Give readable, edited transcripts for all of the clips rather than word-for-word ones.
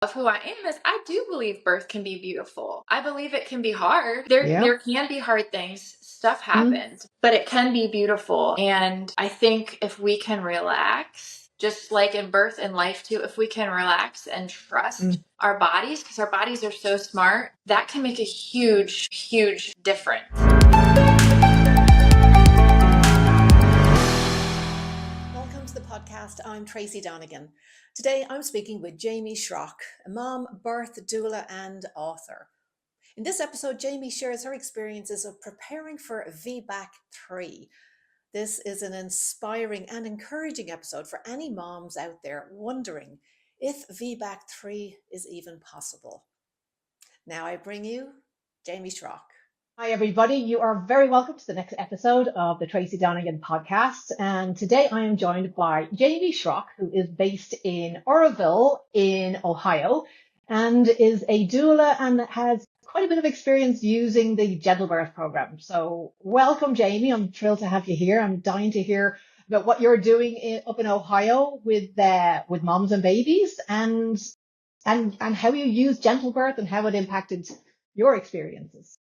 of who I am is I do believe birth can be beautiful. I believe it can be hard. There can be hard things. Stuff happens, but it can be beautiful. And I think if we can relax, just like in birth and life too, if we can relax and trust our bodies, because our bodies are so smart, that can make a huge, huge difference. Welcome to the podcast. I'm Tracy Donegan. Today I'm speaking with Jaimie Schrock, a mom, birth doula and author. In this episode, Jaimie shares her experiences of preparing for VBAC3. This is an inspiring and encouraging episode for any moms out there wondering if VBAC3 is even possible. Now I bring you Jaimie Schrock. Hi, everybody. You are very welcome to the next episode of the Tracy Donegan podcast. And today I am joined by Jaimie Schrock, who is based in Orrville in Ohio and is a doula and has quite a bit of experience using the GentleBirth program. So welcome, Jaimie. I'm thrilled to have you here. I'm dying to hear about what you're doing up in Ohio with moms and babies and how you use GentleBirth and how it impacted your experiences.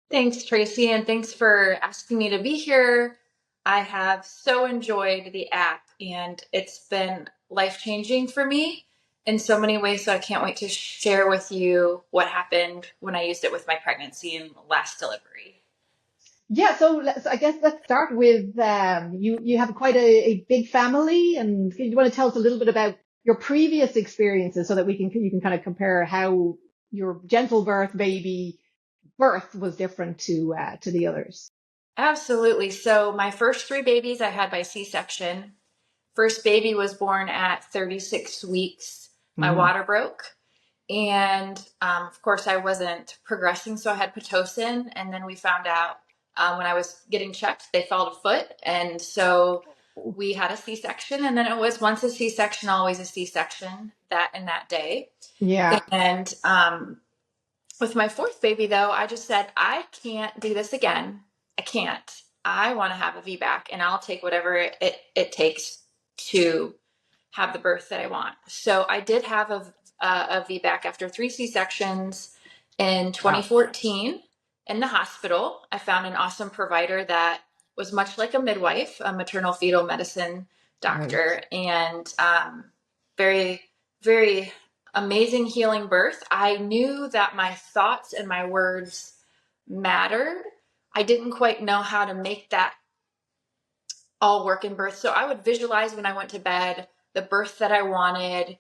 Thanks, Tracy, and thanks for asking me to be here. I have so enjoyed the app, and it's been life-changing for me in so many ways, so I can't wait to share with you what happened when I used it with my pregnancy and last delivery. Yeah, so I guess let's start with you have quite a big family, and you want to tell us a little bit about your previous experiences so that you can kind of compare how your GentleBirth baby birth was different to the others. Absolutely. So my first 3 babies I had by C-section. First baby was born at 36 weeks. My water broke. And of course, I wasn't progressing, so I had Pitocin. And then we found out when I was getting checked, they fell to foot. And so we had a C-section. And then it was once a C-section, always a C-section that day. Yeah. And with my 4th baby, though, I just said, I can't do this again. I can't. I want to have a VBAC, and I'll take whatever it takes to have the birth that I want. So I did have a VBAC after 3 C-sections in 2014 in the hospital. I found an awesome provider that was much like a midwife, a maternal fetal medicine doctor, and very, very amazing healing birth. I knew that my thoughts and my words mattered. I didn't quite know how to make that all work in birth. So I would visualize when I went to bed the birth that I wanted.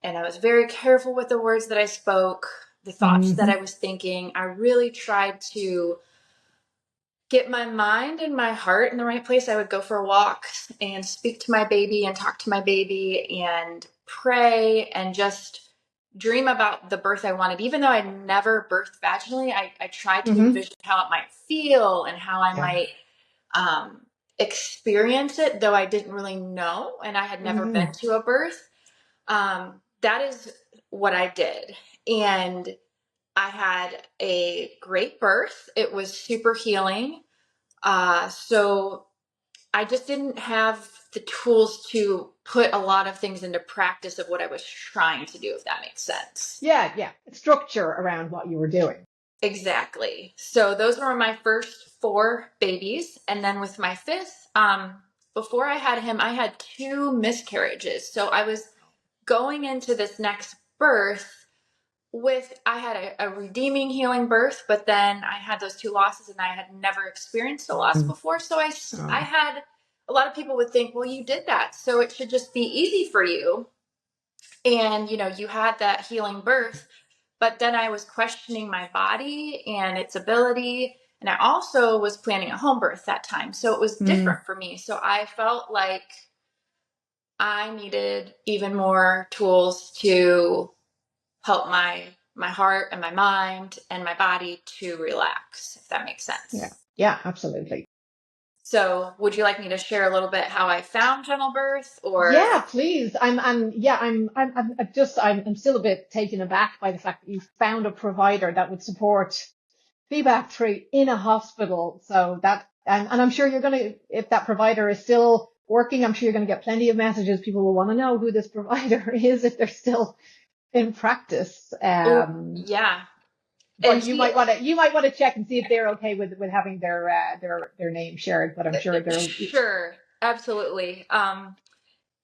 And I was very careful with the words that I spoke, the thoughts that I was thinking. I really tried to get my mind and my heart in the right place. I would go for walks and speak to my baby and talk to my baby and pray and just dream about the birth I wanted. Even though I never birthed vaginally, I tried to envision how it might feel and how I might experience it, though I didn't really know and I had never been to a birth. That is what I did. And I had a great birth. It was super healing. So I just didn't have the tools to put a lot of things into practice of what I was trying to do, if that makes sense. Yeah. Structure around what you were doing. Exactly. So those were my first 4 babies. And then with my 5th, before I had him, I had 2 miscarriages. So I was going into this next birth I had a redeeming healing birth, but then I had those 2 losses and I had never experienced a loss before. So I had, a lot of people would think, well, you did that, so it should just be easy for you. And, you had that healing birth, but then I was questioning my body and its ability. And I also was planning a home birth that time. So it was different for me. So I felt like I needed even more tools to help my heart and my mind and my body to relax, if that makes sense. Yeah, absolutely. So would you like me to share a little bit how I found GentleBirth, or? Yeah, please. I'm still a bit taken aback by the fact that you found a provider that would support VBAC3 in a hospital. So and I'm sure you're going to, if that provider is still working, I'm sure you're going to get plenty of messages. People will want to know who this provider is if they're still in practice. Oh, yeah. And But you might want to check and see if they're okay with having their name shared. But I'm sure they're. sure, absolutely.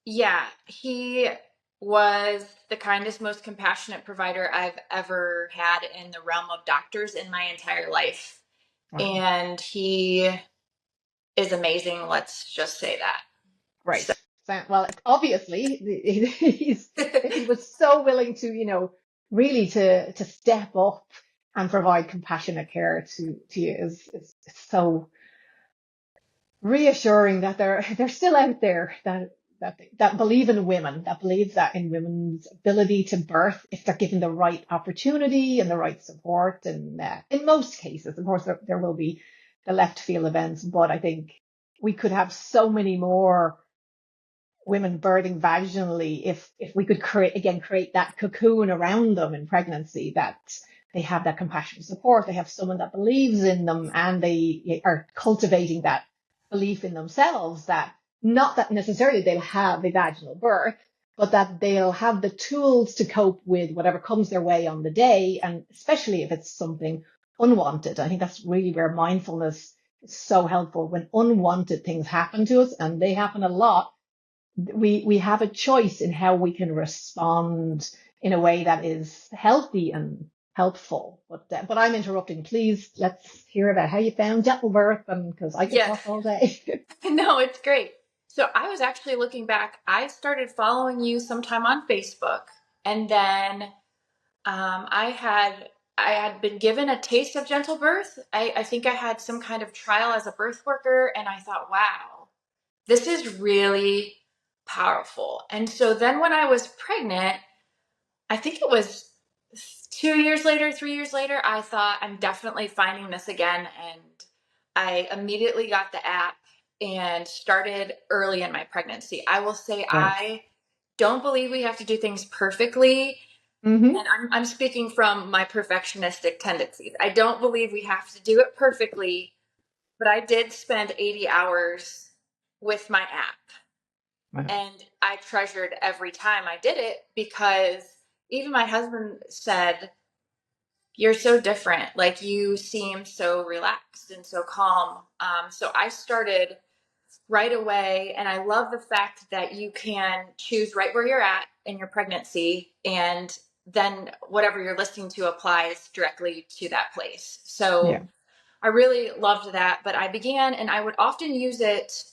Yeah, he was the kindest, most compassionate provider I've ever had in the realm of doctors in my entire life. Wow. And he is amazing. Let's just say that. Right. So, Well, obviously, he was so willing to, really to step up and provide compassionate care to you is so reassuring that they're still out there that believe in women, that believe that in women's ability to birth if they're given the right opportunity and the right support. And in most cases, of course, there will be the left field events, but I think we could have so many more women birthing vaginally if we could create that cocoon around them in pregnancy, that they have that compassionate support, they have someone that believes in them, and they are cultivating that belief in themselves, that not that necessarily they'll have a vaginal birth, but that they'll have the tools to cope with whatever comes their way on the day, and especially if it's something unwanted. I think that's really where mindfulness is so helpful. When unwanted things happen to us, and they happen a lot, we have a choice in how we can respond in a way that is healthy and helpful. But I'm interrupting. Please, let's hear about how you found GentleBirth, and because I could yeah, talk all day. no, it's great. So I was actually looking back. I started following you sometime on Facebook, and then I had been given a taste of gentle birth. I think I had some kind of trial as a birth worker, and I thought, wow, this is really powerful. And so then when I was pregnant, I think it was 2 years later, 3 years later, I thought I'm definitely finding this again. And I immediately got the app and started early in my pregnancy. I will say Right. I don't believe we have to do things perfectly. Mm-hmm. And I'm speaking from my perfectionistic tendencies. I don't believe we have to do it perfectly, but I did spend 80 hours with my app. Wow. And I treasured every time I did it, because even my husband said, "You're so different. Like, you seem so relaxed and so calm." So I started right away. And I love the fact that you can choose right where you're at in your pregnancy, and then whatever you're listening to applies directly to that place. Yeah. So I really loved that. But I began, and I would often use it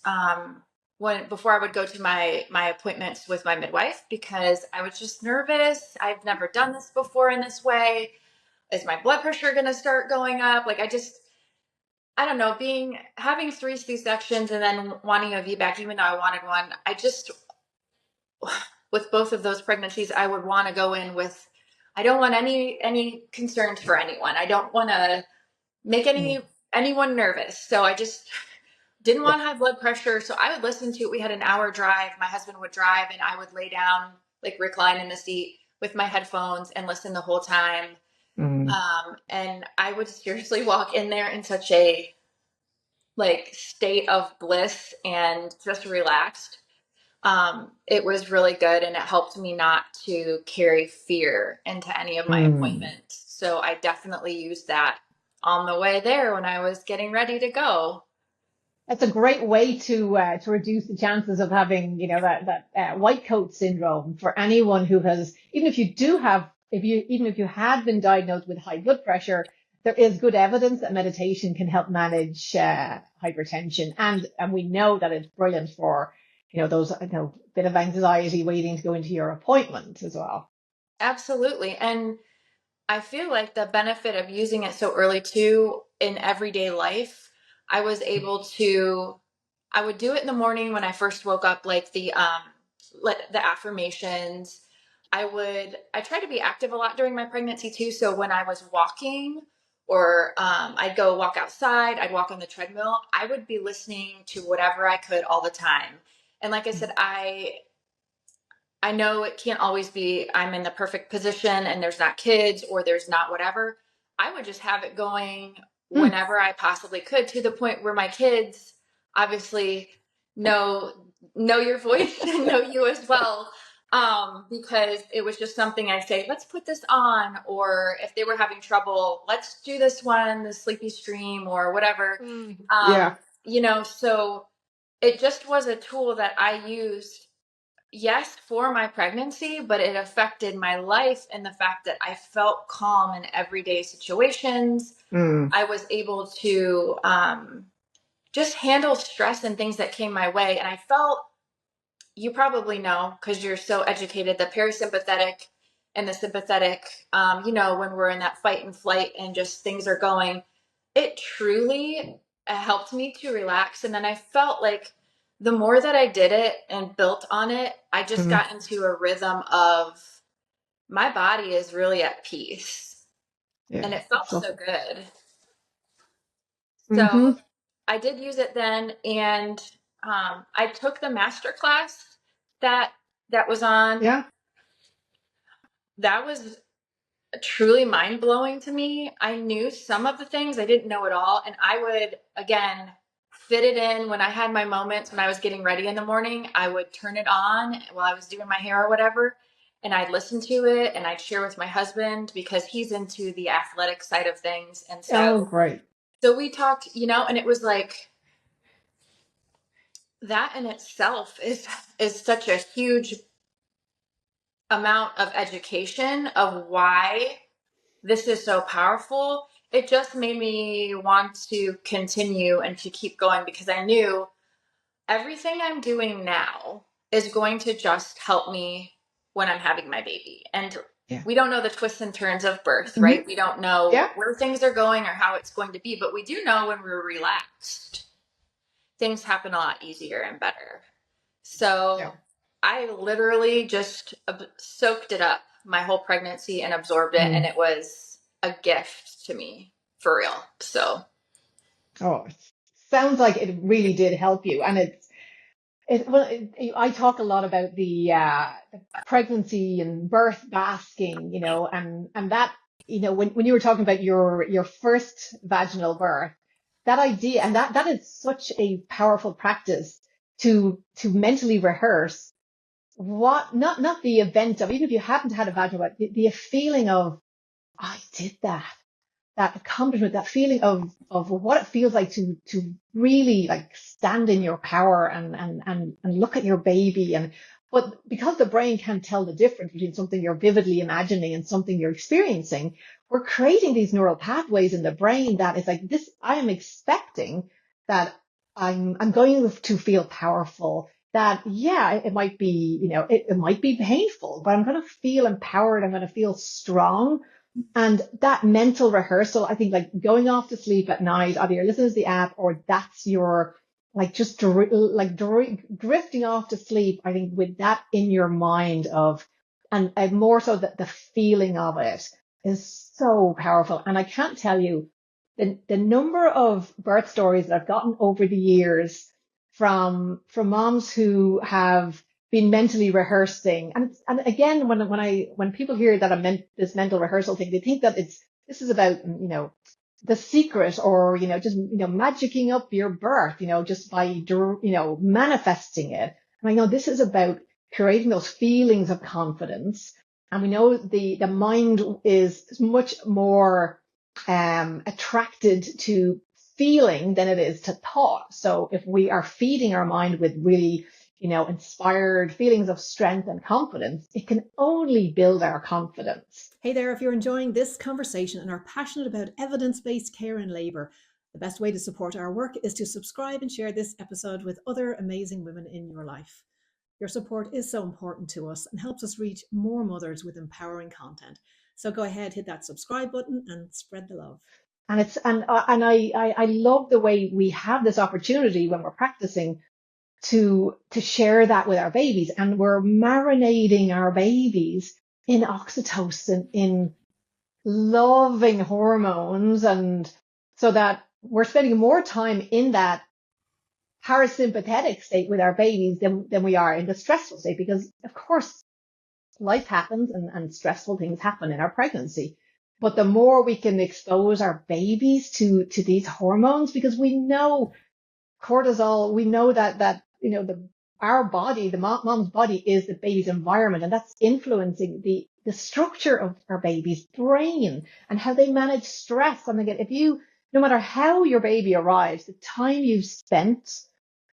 before I would go to my appointments with my midwife, because I was just nervous. I've never done this before in this way. Is my blood pressure going to start going up? Like, I don't know, having 3 C-sections and then wanting a VBAC, even though I wanted one, with both of those pregnancies, I would want to go in with, I don't want any concerns for anyone. I don't want to make Mm. anyone nervous. So I just didn't Yeah. want high blood pressure. So I would listen to it. We had an hour drive. My husband would drive, and I would lay down, like recline in the seat with my headphones and listen the whole time. Mm. And I would seriously walk in there in such a state of bliss and just relaxed. It was really good, and it helped me not to carry fear into any of my Mm. appointments. So I definitely used that on the way there when I was getting ready to go. That's a great way to reduce the chances of having, that white coat syndrome for anyone who has, even if you do have, even if you had been diagnosed with high blood pressure, there is good evidence that meditation can help manage hypertension, and we know that it's brilliant for, those, bit of anxiety waiting to go into your appointment as well. Absolutely. And I feel like the benefit of using it so early too in everyday life, I was able to, I would do it in the morning when I first woke up, like the affirmations. I tried to be active a lot during my pregnancy too. So when I was walking, or I'd go walk outside, I'd walk on the treadmill, I would be listening to whatever I could all the time. And like I said, I know it can't always be I'm in the perfect position and there's not kids or there's not whatever. I would just have it going Mm. whenever I possibly could, to the point where my kids obviously know your voice and know you as well. because it was just something I'd say, let's put this on. Or if they were having trouble, let's do this one, the sleepy stream or whatever. Yeah. So it just was a tool that I used, yes, for my pregnancy, but it affected my life and the fact that I felt calm in everyday situations. I was able to just handle stress and things that came my way. And I felt, you probably know, because you're so educated, the parasympathetic and the sympathetic, when we're in that fight and flight and just things are going, it truly helped me to relax. And then I felt like the more that I did it and built on it, I just got into a rhythm of my body is really at peace. Yeah. And it felt so good. Mm-hmm. So I did use it then. And I took the master class that was on. Yeah. That was truly mind blowing to me. I knew some of the things, I didn't know it all. And I would, again, fit it in when I had my moments when I was getting ready in the morning. I would turn it on while I was doing my hair or whatever. And I'd listen to it and I'd share with my husband because he's into the athletic side of things. And so, Great. so we talked, and it was like that in itself is such a huge amount of education of why this is so powerful. It just made me want to continue and to keep going because I knew everything I'm doing now is going to just help me when I'm having my baby. And we don't know the twists and turns of birth, right? We don't know where things are going or how it's going to be, but we do know when we're relaxed, things happen a lot easier and better. So I literally just soaked it up my whole pregnancy and absorbed it. And it was a gift to me for real. So. Oh, it sounds like it really did help you. And I talk a lot about the pregnancy and birth basking, and that, when you were talking about your first vaginal birth, that idea, and that is such a powerful practice to mentally rehearse not the event of, even if you haven't had a vaginal birth, the feeling of, I did that accomplishment, that feeling of what it feels like to really like stand in your power and look at your baby. But because the brain can't tell the difference between something you're vividly imagining and something you're experiencing, we're creating these neural pathways in the brain that is like this. I am expecting that I'm going to feel powerful. That, it might be, it might be painful, but I'm going to feel empowered. I'm going to feel strong. And that mental rehearsal, I think, like going off to sleep at night, either you're listening to the app or that's your, like, just drifting off to sleep, I think, with that in your mind and more so that the feeling of it is so powerful. And I can't tell you the number of birth stories that I've gotten over the years from moms who have been mentally rehearsing. And again, when people hear that I meant this mental rehearsal thing, they think that this is about, The Secret or, just, magicking up your birth, just by, manifesting it. And I know this is about creating those feelings of confidence. And we know the mind is much more, attracted to feeling than it is to thought. So if we are feeding our mind with really, inspired feelings of strength and confidence, it can only build our confidence. Hey there, if you're enjoying this conversation and are passionate about evidence-based care in labour, the best way to support our work is to subscribe and share this episode with other amazing women in your life. Your support is so important to us and helps us reach more mothers with empowering content. So go ahead, hit that subscribe button and spread the love. And I love the way we have this opportunity when we're practicing to share that with our babies, and we're marinating our babies in oxytocin, in loving hormones, and so that we're spending more time in that parasympathetic state with our babies than we are in the stressful state, because of course life happens and stressful things happen in our pregnancy. But the more we can expose our babies to these hormones, because we know cortisol, we know that our body, the mom's body is the baby's environment, and that's influencing the structure of our baby's brain and how they manage stress. And again, no matter how your baby arrives, the time you've spent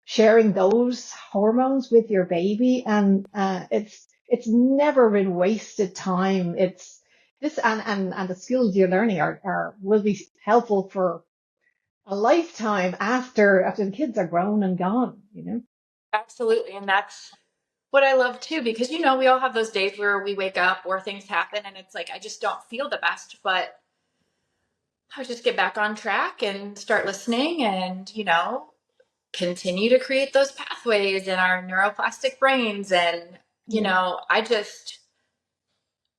sharing those hormones with your baby, and it's never been wasted time. It's this, and the skills you're learning will be helpful for a lifetime after the kids are grown and gone, Absolutely. And that's what I love too, because, we all have those days where we wake up or things happen and it's like, I just don't feel the best, but I just get back on track and start listening and, continue to create those pathways in our neuroplastic brains. And,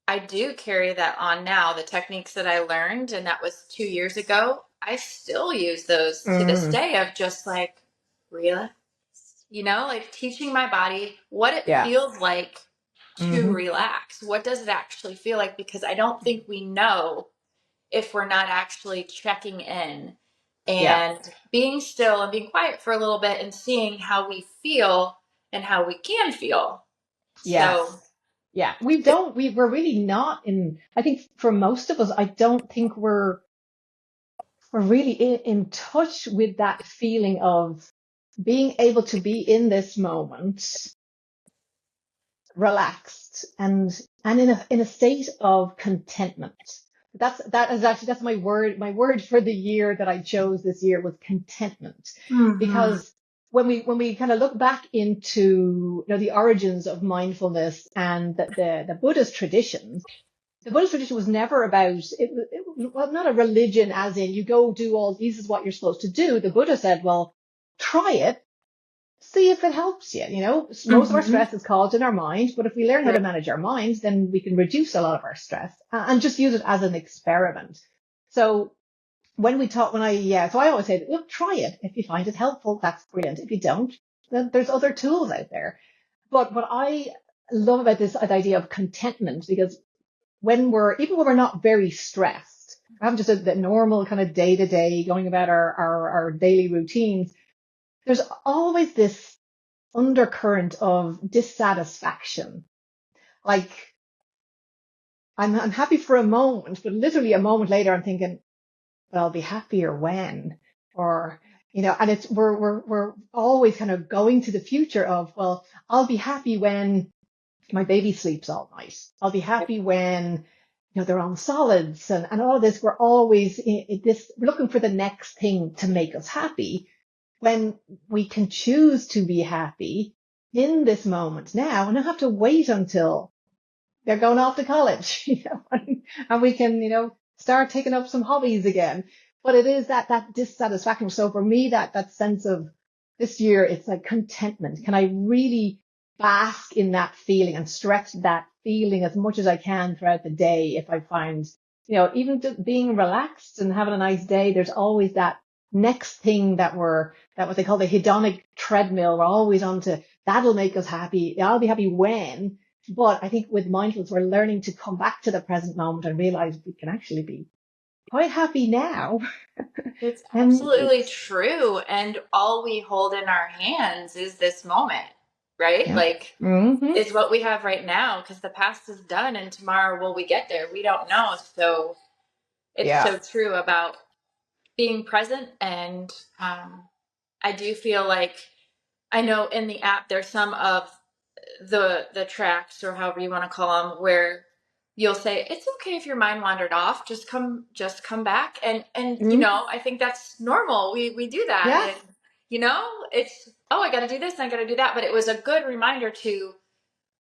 I do carry that on now. The techniques that I learned, and that was 2 years ago, I still use those to this day of just like, relax, like teaching my body what it feels like to relax. What does it actually feel like? Because I don't think we know if we're not actually checking in and being still and being quiet for a little bit and seeing how we feel and how we can feel. Yes. So yeah, we're really not I think for most of us, I don't think we're really in touch with that feeling of being able to be in this moment, relaxed and in a state of contentment. That's my word. My word for the year that I chose this year was contentment, because when we kind of look back into the origins of mindfulness and the Buddhist traditions, the Buddhist tradition was never about it was not a religion, as in you go do all this is what you're supposed to do. The Buddha said, well, try it. See if it helps you. Most of our stress is caused in our mind, but if we learn how to manage our minds, then we can reduce a lot of our stress and just use it as an experiment. So so I always say, look, try it. If you find it helpful, that's brilliant. If you don't, then there's other tools out there. But what I love about this idea of contentment, because even when we're not very stressed, we're having just the normal kind of day to day going about our daily routines, there's always this undercurrent of dissatisfaction. Like I'm happy for a moment, but literally a moment later I'm thinking, but I'll be happier when, or, and we're always kind of going to the future of, well, I'll be happy when my baby sleeps all night. I'll be happy when, they're on solids and all of this. We're always looking for the next thing to make us happy, when we can choose to be happy in this moment now and not have to wait until they're going off to college, and we can, start taking up some hobbies again. But it is that dissatisfaction. So for me, that sense of this year, it's like contentment. Can I really bask in that feeling and stretch that feeling as much as I can throughout the day? If I find, even just being relaxed and having a nice day, there's always that next thing that what they call the hedonic treadmill. We're always on to, that'll make us happy. I'll be happy when. But I think with mindfulness, we're learning to come back to the present moment and realize we can actually be quite happy now. It's absolutely true. And all we hold in our hands is this moment, right? Yeah. Like, is what we have right now, because the past is done and tomorrow will we get there? We don't know. So it's so true about being present. And I do feel like, I know in the app, there's some of the tracks, or however you want to call them, where you'll say, it's okay if your mind wandered off, just come back. And I think that's normal. We do that. Yeah. And, it's, oh, I got to do this and I got to do that. But it was a good reminder to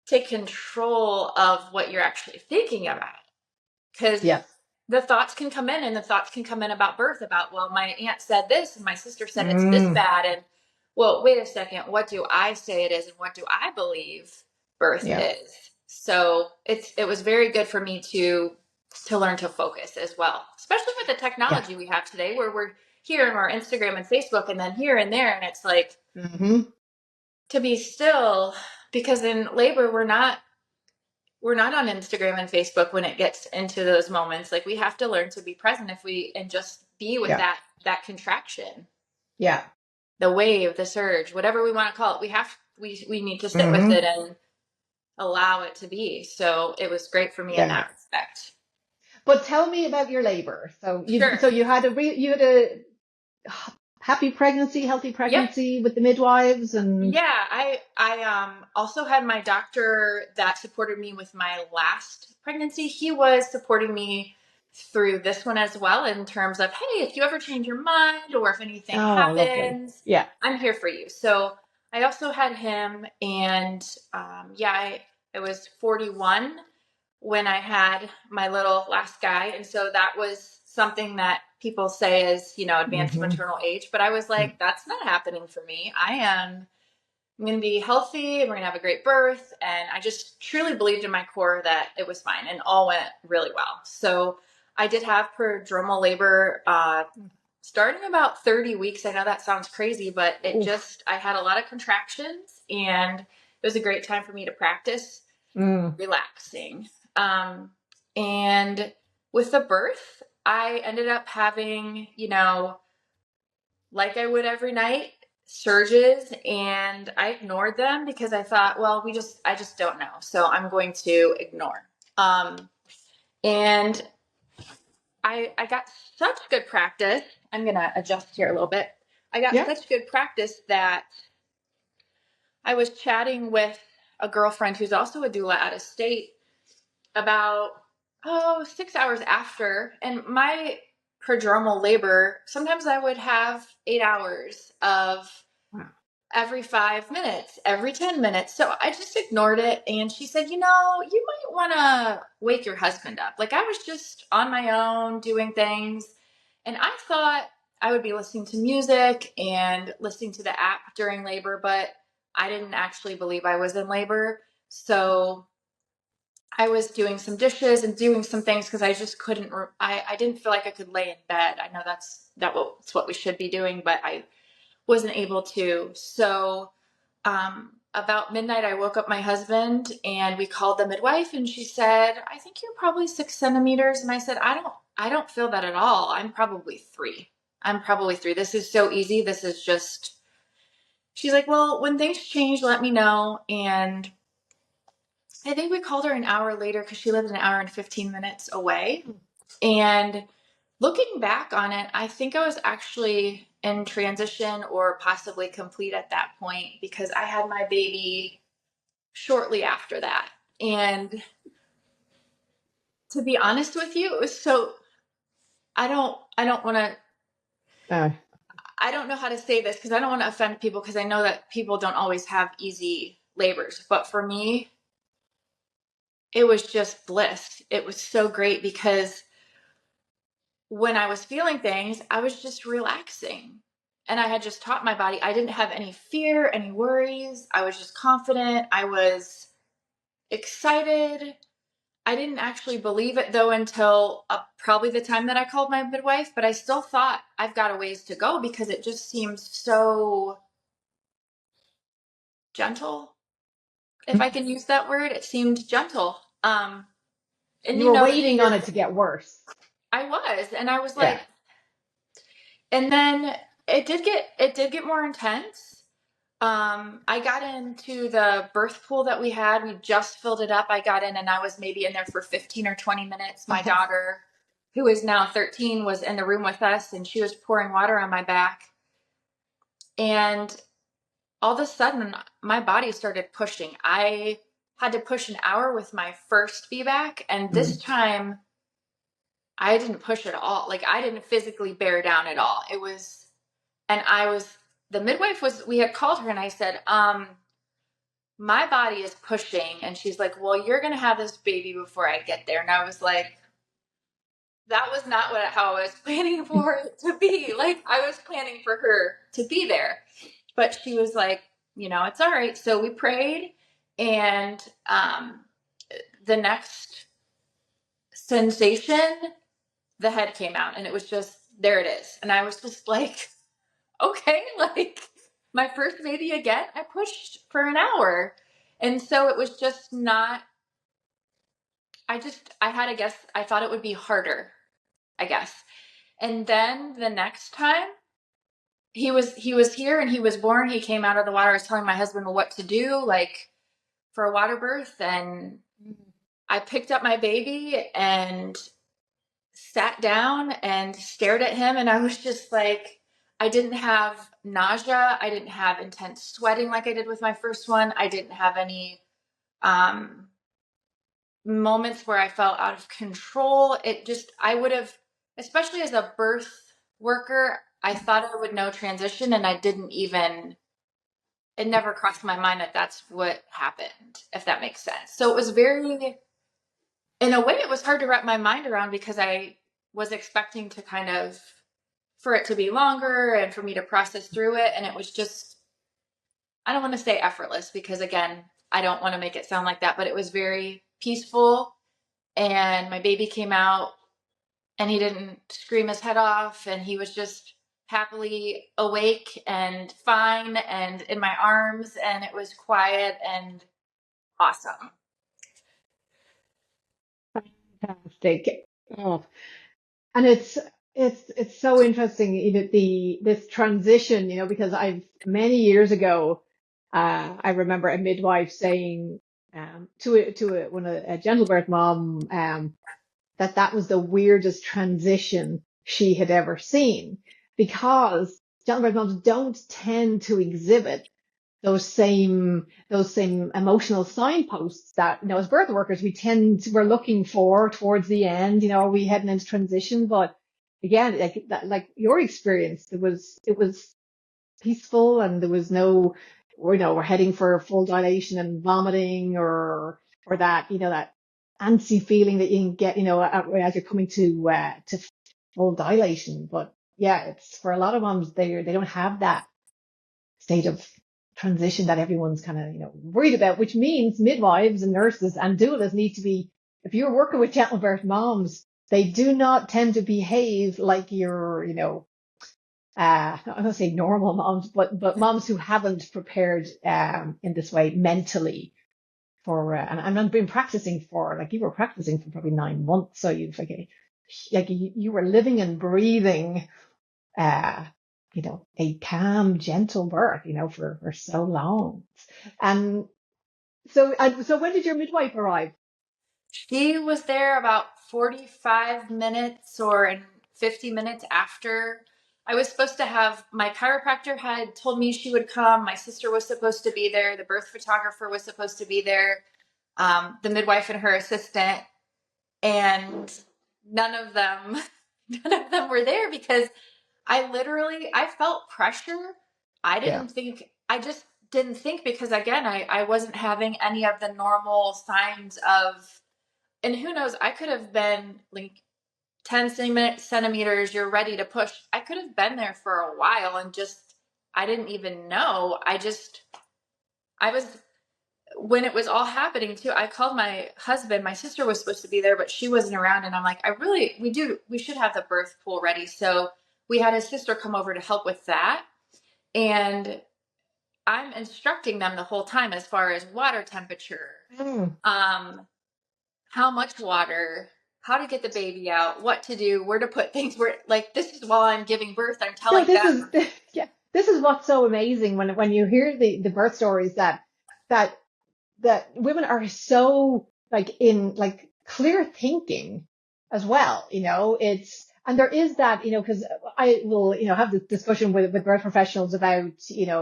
take control of what you're actually thinking about. Because the thoughts can come in, and the thoughts can come in about birth, about, well, my aunt said this and my sister said it's this bad. And, well, wait a second, what do I say it is, and what do I believe birth is? So it was very good for me to learn to focus as well, especially with the technology we have today, where we're here and we're Instagram and Facebook and then here and there. And it's like, to be still, because in labor, we're not on Instagram and Facebook when it gets into those moments. Like, we have to learn to be present and just be with that contraction. Yeah. The wave, the surge, whatever we want to call it. we need to sit with Hmm. it and allow it to be. So it was great for me in Yeah. that respect. But tell me about your labor. Sure. So you had a happy pregnancy, healthy Yep. pregnancy with the midwives and Yeah, I also had my doctor that supported me with my last pregnancy. He was supporting me through this one as well in terms of, hey, if you ever change your mind or if anything oh, lovely. happens, Yeah. I'm here for you. So I also had him, and yeah, I was 41 when I had my little last guy. And so that was something that people say is, advanced Hmm. maternal age. But I was like, that's not happening for me. I'm going to be healthy. We're going to have a great birth. And I just truly believed in my core that it was fine and all went really well. So I did have prodromal labor starting about 30 weeks. I know that sounds crazy, but Oof. I had a lot of contractions, and it was a great time for me to practice Mm. relaxing. And with the birth, I ended up having, like I would every night, surges, and I ignored them because I thought, well, I just don't know. So I'm going to ignore. And I got such good practice. I'm going to adjust here a little bit. I got Yeah. such good practice that I was chatting with a girlfriend who's also a doula out of state about 6 hours after, and my prodromal labor, sometimes I would have 8 hours of Wow. every 5 minutes, every 10 minutes. So I just ignored it. And she said, you might want to wake your husband up. Like, I was just on my own doing things. And I thought I would be listening to music and listening to the app during labor, but I didn't actually believe I was in labor. So I was doing some dishes and doing some things because I just couldn't, I didn't feel like I could lay in bed. I know that's what we should be doing, but I wasn't able to. So about midnight, I woke up my husband and we called the midwife, and she said, I think you're probably 6 centimeters. And I said, I don't feel that at all. I'm probably 3. I'm probably 3. This is so easy. This is just, she's like, well, when things change, let me know. And I think we called her an hour later because she lived an hour and 15 minutes away. And looking back on it, I think I was actually in transition or possibly complete at that point because I had my baby shortly after that. And to be honest with you, it was so, I don't want to, Uh, I don't know how to say this because I don't want to offend people because I know that people don't always have easy labors. But for me, it was just bliss. It was so great because when I was feeling things, I was just relaxing. And I had just taught my body, I didn't have any fear, any worries. I was just confident. I was excited. I didn't actually believe it though until probably the time that I called my midwife, but I still thought I've got a ways to go because it just seems so gentle. If I can use that word, it seemed gentle. And you were that waiting on it to get worse. I was, and I was Yeah. like, and then it did get more intense. I got into the birth pool that we had. We just filled it up. I got in and I was maybe in there for 15 or 20 minutes. My daughter, who is now 13, was in the room with us and she was pouring water on my back. And all of a sudden, my body started pushing. I had to push an hour with my first VBAC. And this time, I didn't push at all. Like, I didn't physically bear down at all. The midwife we had called her and I said, my body is pushing. And she's like, well, you're going to have this baby before I get there. And I was like, that was not how I was planning for it to be. Like, I was planning for her to be there. But she was like, it's all right. So we prayed, and the next sensation, the head came out, and it was just, there it is. And I was just like, okay, like my first baby again, I pushed for an hour. And so it was just not, I had a guess, I thought it would be harder, I guess. And then the next time, he was here and he was born. He came out of the water. I was telling my husband what to do, like for a water birth. And I picked up my baby and sat down and stared at him. And I was just like, I didn't have nausea. I didn't have intense sweating like I did with my first one. I didn't have any moments where I felt out of control. It just, I would have, especially as a birth worker, I thought I would know transition, and I didn't even, it never crossed my mind that that's what happened, if that makes sense. So it was very, in a way, it was hard to wrap my mind around, because I was expecting to kind of, for it to be longer and for me to process through it. And it was just, I don't want to say effortless, because again, I don't want to make it sound like that, but it was very peaceful. And my baby came out and he didn't scream his head off, and he was just happily awake and fine and in my arms, and it was quiet and awesome. Fantastic. Oh, and it's so interesting, this transition, because many years ago, I remember a midwife saying a GentleBirth mom, that was the weirdest transition she had ever seen, because GentleBirth moms don't tend to exhibit those same emotional signposts that, as birth workers, we're looking for towards the end. Are we heading into transition? But again, like your experience, it was peaceful, and there was no, we're heading for full dilation and vomiting, or that antsy feeling that you can get, as you're coming to full dilation. But yeah, it's for a lot of moms, they don't have that state of transition that everyone's kind of, worried about, which means midwives and nurses and doulas need to be, if you're working with GentleBirth moms, they do not tend to behave like your, I'm going to say normal moms, but moms who haven't prepared, in this way mentally for, and I've been practicing for, like you were practicing for probably 9 months. So you were living and breathing, uh, a calm, gentle birth, for so long. And so when did your midwife arrive? She was there about 45 minutes or 50 minutes after. I was supposed to have, my chiropractor had told me she would come. My sister was supposed to be there. The birth photographer was supposed to be there. The midwife and her assistant, and none of them were there, because I felt pressure. Yeah. I just didn't think, because again, I wasn't having any of the normal signs of, and who knows, I could have been like 10 centimeters, you're ready to push. I could have been there for a while and just, I didn't even know. I was, when it was all happening too, I called my husband. My sister was supposed to be there, but she wasn't around. And I'm like, we should have the birth pool ready. So we had his sister come over to help with that. And I'm instructing them the whole time as far as water temperature, how much water, how to get the baby out, what to do, where to put things, where, like, this is while I'm giving birth, I'm No, telling them. this is what's so amazing when you hear the birth stories, that women are so like clear thinking as well. And there is that, because I will, have this discussion with birth professionals about,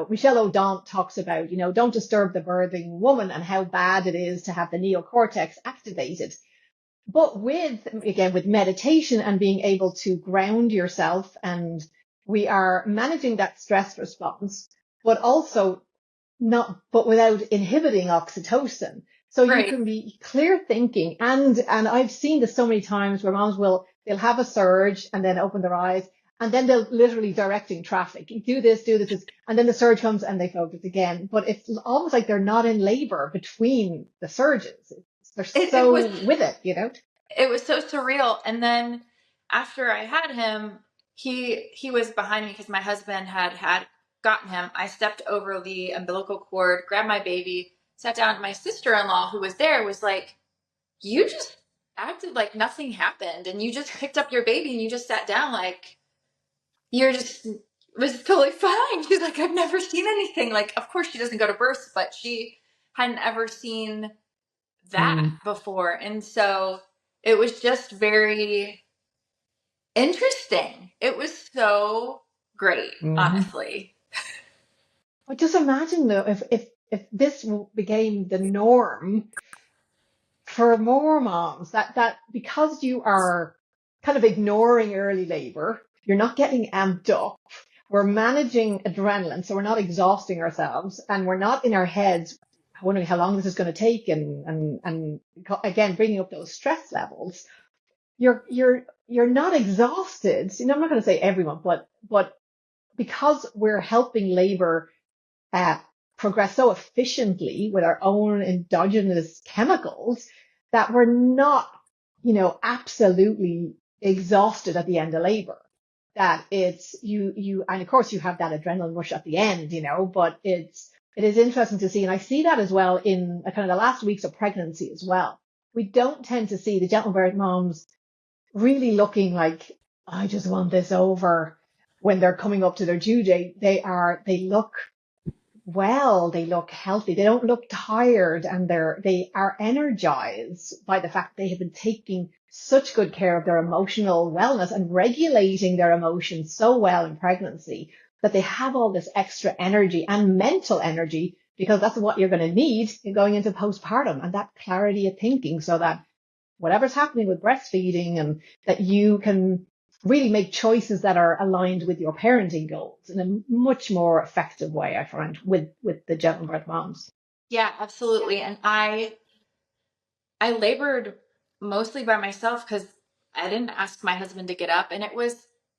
Michelle O'Donnell talks about, don't disturb the birthing woman and how bad it is to have the neocortex activated. But with meditation and being able to ground yourself, and we are managing that stress response, but also but without inhibiting oxytocin. So you Right. can be clear thinking. And I've seen this so many times where moms they'll have a surge and then open their eyes, and then they'll literally directing traffic. Do this, and then the surge comes and they focus again. But it's almost like they're not in labor between the surges. They're so with it, It was so surreal. And then after I had him, he was behind me because my husband had gotten him. I stepped over the umbilical cord, grabbed my baby, sat down. My sister-in-law, who was there, was like, you just acted like nothing happened, and you just picked up your baby and you just sat down, like, you're just, was totally fine. She's like, I've never seen anything. Like, of course she doesn't go to births, but she hadn't ever seen that before. And so it was just very interesting. It was so great, honestly. But just imagine though, if this became the norm for more moms, that because you are kind of ignoring early labor, you're not getting amped up. We're managing adrenaline, so we're not exhausting ourselves, and we're not in our heads wondering how long this is going to take, and again bringing up those stress levels. You're not exhausted. You know, I'm not going to say everyone, but because we're helping labor progress so efficiently with our own endogenous chemicals that we're not, absolutely exhausted at the end of labor. That it's you, and of course you have that adrenaline rush at the end, but it is interesting to see. And I see that as well in kind of the last weeks of pregnancy as well. We don't tend to see the GentleBirth moms really looking like, I just want this over when they're coming up to their due date. They look well, they look healthy, they don't look tired, and they are energized by the fact they have been taking such good care of their emotional wellness and regulating their emotions so well in pregnancy that they have all this extra energy and mental energy, because that's what you're going to need in going into postpartum, and that clarity of thinking, so that whatever's happening with breastfeeding, and that you can really make choices that are aligned with your parenting goals in a much more effective way, I find, with the GentleBirth moms. Yeah, absolutely. And I labored mostly by myself because I didn't ask my husband to get up, and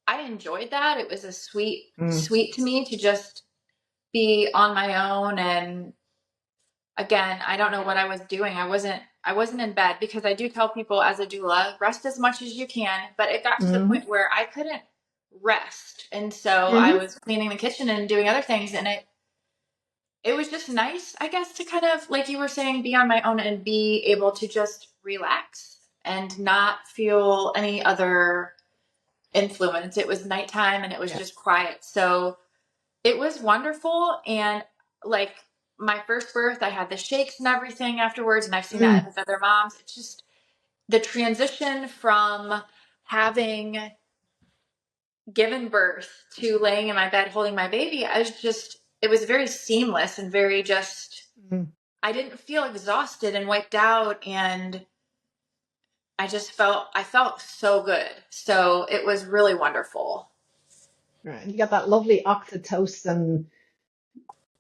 I enjoyed that. It was a sweet to me to just be on my own. And again, I don't know what I was doing. I wasn't in bed, because I do tell people as a doula, rest as much as you can, but it got to the point where I couldn't rest. And so I was cleaning the kitchen and doing other things, and it was just nice, I guess, to kind of, like you were saying, be on my own and be able to just relax and not feel any other influence. It was nighttime and it was just quiet. So it was wonderful. And like my first birth, I had the shakes and everything afterwards, and I've seen that with other moms. It's just the transition from having given birth to laying in my bed holding my baby. It was very seamless and very just, I didn't feel exhausted and wiped out, and I felt so good. So it was really wonderful. Right. You got that lovely oxytocin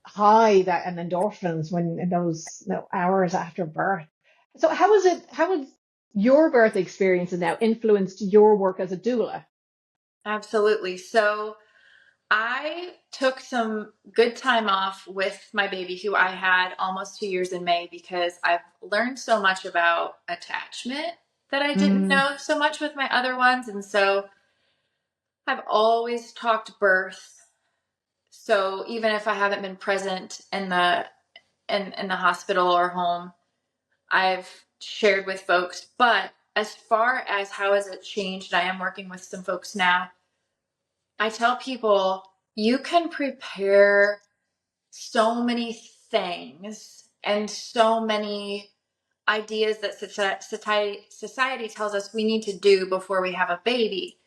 high, and endorphins when in those hours after birth. So how has your birth experiences now influenced your work as a doula? Absolutely. So I took some good time off with my baby, who I had almost 2 years in May, because I've learned so much about attachment that I didn't know so much with my other ones. And so I've always talked birth. So even if I haven't been present in the hospital or home, I've shared with folks. But as far as how has it changed, I am working with some folks now. I tell people, you can prepare so many things and so many ideas that society tells us we need to do before we have a baby.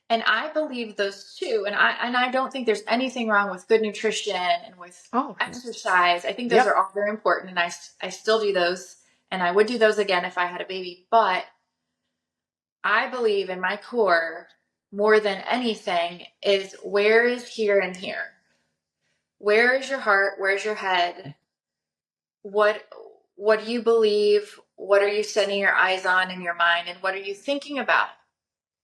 And I believe those too. And I don't think there's anything wrong with good nutrition and with exercise. I think those are all very important. And I still do those. And I would do those again if I had a baby. But I believe in my core, more than anything, is where is here and here? Where is your heart? Where's your head? What do you believe? What are you setting your eyes on in your mind? And what are you thinking about?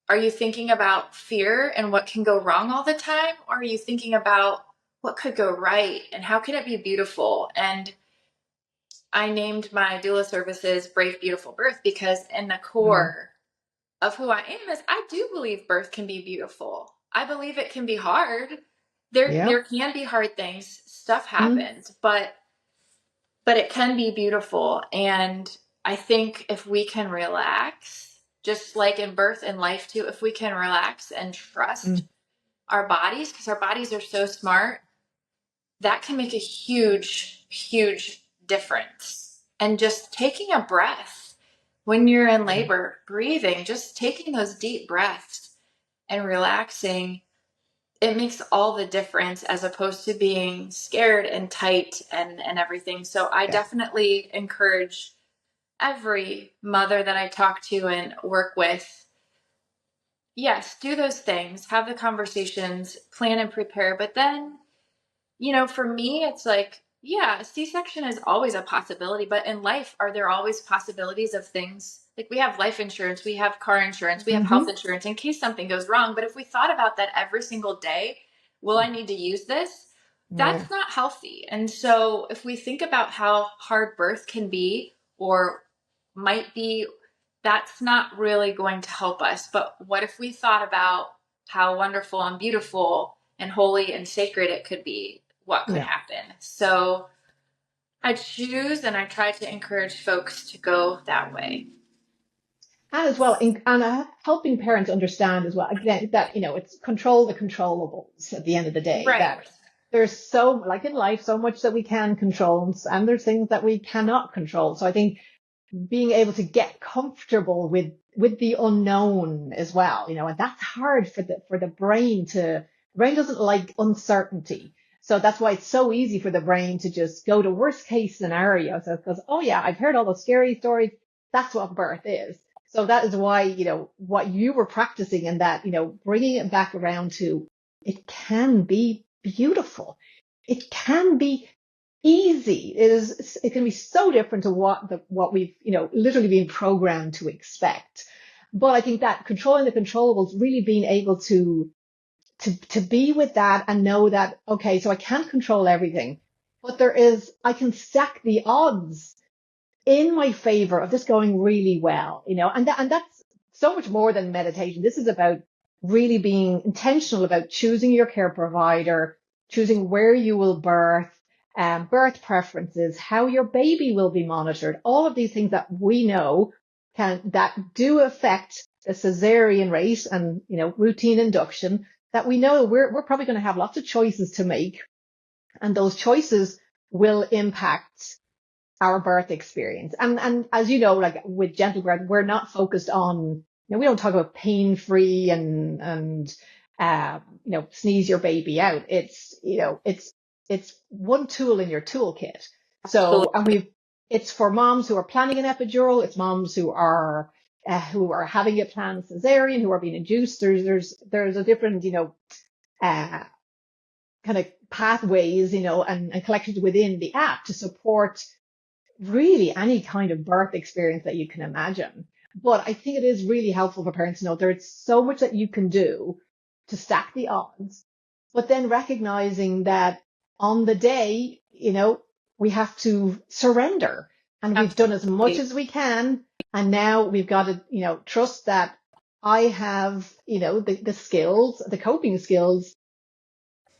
Are you thinking about fear and what can go wrong all the time? Or are you thinking about what could go right and how can it be beautiful? And I named my doula services Brave Beautiful Birth, because in the core of who I am is I do believe birth can be beautiful. I believe it can be hard. There can be hard things. Stuff happens, but it can be beautiful. And I think if we can relax, just like in birth and life too, if we can relax and trust our bodies, because our bodies are so smart, that can make a huge, huge difference. And just taking a breath when you're in labor, breathing, just taking those deep breaths and relaxing, it makes all the difference as opposed to being scared and tight and everything. So I definitely encourage every mother that I talk to and work with, yes, do those things, have the conversations, plan and prepare. But then, for me, it's like, yeah, a C-section is always a possibility, but in life, are there always possibilities of things? Like we have life insurance, we have car insurance, we have health insurance in case something goes wrong. But if we thought about that every single day, will I need to use this? That's not healthy. And so if we think about how hard birth can be or might be, that's not really going to help us. But what if we thought about how wonderful and beautiful and holy and sacred it could be? What could happen? So I choose and I try to encourage folks to go that way. And as well, helping parents understand as well, again, that, it's control the controllables at the end of the day. Right. That there's so, like in life, so much that we can control and there's things that we cannot control. So I think being able to get comfortable with the unknown as well, and that's hard for the brain brain doesn't like uncertainty. So that's why it's so easy for the brain to just go to worst case scenarios because, oh yeah, I've heard all those scary stories. That's what birth is. So that is why, what you were practicing and that, bringing it back around to it can be beautiful. It can be easy. It can be so different to what we've, literally been programmed to expect. But I think that controlling the controllables, really being able to be with that and know that, okay, so I can't control everything, but I can stack the odds in my favor of this going really well, and that's so much more than meditation. This is about really being intentional about choosing your care provider, choosing where you will birth, birth preferences, how your baby will be monitored, all of these things that we know that do affect the cesarean rate and, routine induction, that we know we're probably going to have lots of choices to make. And those choices will impact our birth experience. And as you know, like with GentleBirth, we're not focused on, we don't talk about pain-free and sneeze your baby out. It's one tool in your toolkit. So, and it's for moms who are planning an epidural. It's moms who are having a planned cesarean, who are being induced. There's a different, kind of pathways, and collections within the app to support really any kind of birth experience that you can imagine. But I think it is really helpful for parents to know there's so much that you can do to stack the odds, but then recognizing that on the day, we have to surrender and we've done as much as we can. And now we've got to, trust that I have, the skills, the coping skills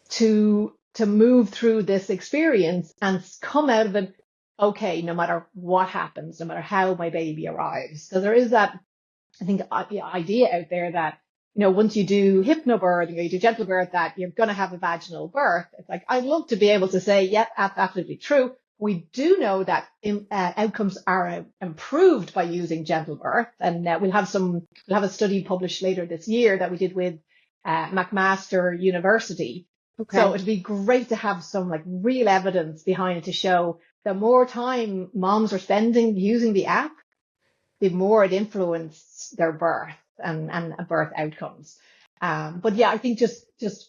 to move through this experience and come out of it okay, no matter what happens, no matter how my baby arrives. So there is that, I think, idea out there that, once you do hypnobirth, you do GentleBirth, that you're going to have a vaginal birth. It's like, I'd love to be able to say, yeah, that's absolutely true. We do know that outcomes are improved by using GentleBirth. And we'll have a study published later this year that we did with McMaster University. Okay. So it'd be great to have some like real evidence behind it to show the more time moms are spending using the app, the more it influences their birth and birth outcomes. But yeah, I think just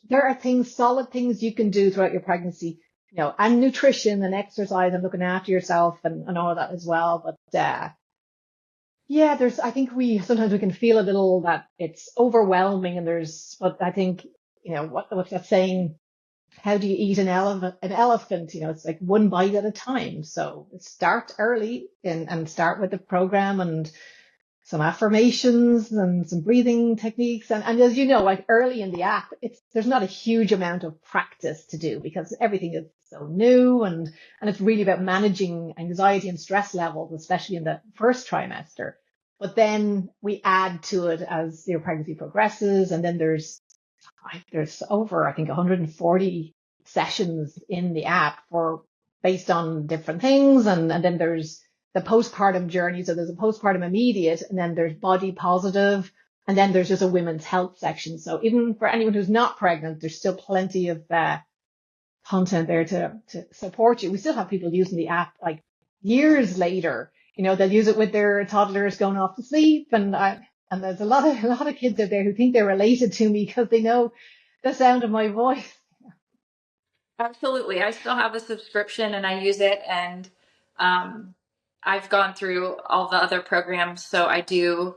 there are solid things you can do throughout your pregnancy, and nutrition and exercise and looking after yourself and all of that as well. But yeah, I think sometimes we can feel a little that it's overwhelming but I think, what's that saying? How do you eat an elephant? It's like one bite at a time. So start early and start with the program and some affirmations and some breathing techniques. And as you know, like early in the app, there's not a huge amount of practice to do because everything is so new and it's really about managing anxiety and stress levels, especially in the first trimester. But then we add to it as your pregnancy progresses, and then there's there's over, I think, 140 sessions in the app for based on different things. And then there's the postpartum journey. So there's a postpartum immediate, and then there's body positive, and then there's just a women's health section. So even for anyone who's not pregnant, there's still plenty of content there to support you. We still have people using the app like years later. They'll use it with their toddlers going off to sleep, and there's a lot of kids out there who think they're related to me because they know the sound of my voice. Absolutely. I still have a subscription and I use it, and I've gone through all the other programs, so I do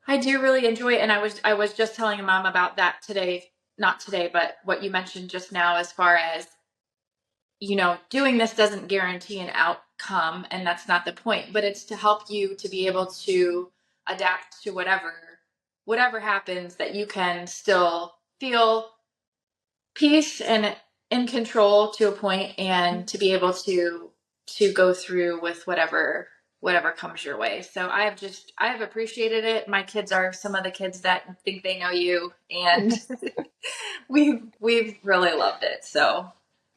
really enjoy it. And I was just telling a mom about that today, not today, but what you mentioned just now, as far as, doing this doesn't guarantee an outcome, and that's not the point, but it's to help you to be able to adapt to whatever happens, that you can still feel peace and in control to a point, and to be able to go through with whatever comes your way. So I have appreciated it. My kids are some of the kids that think they know you, and we've really loved it. So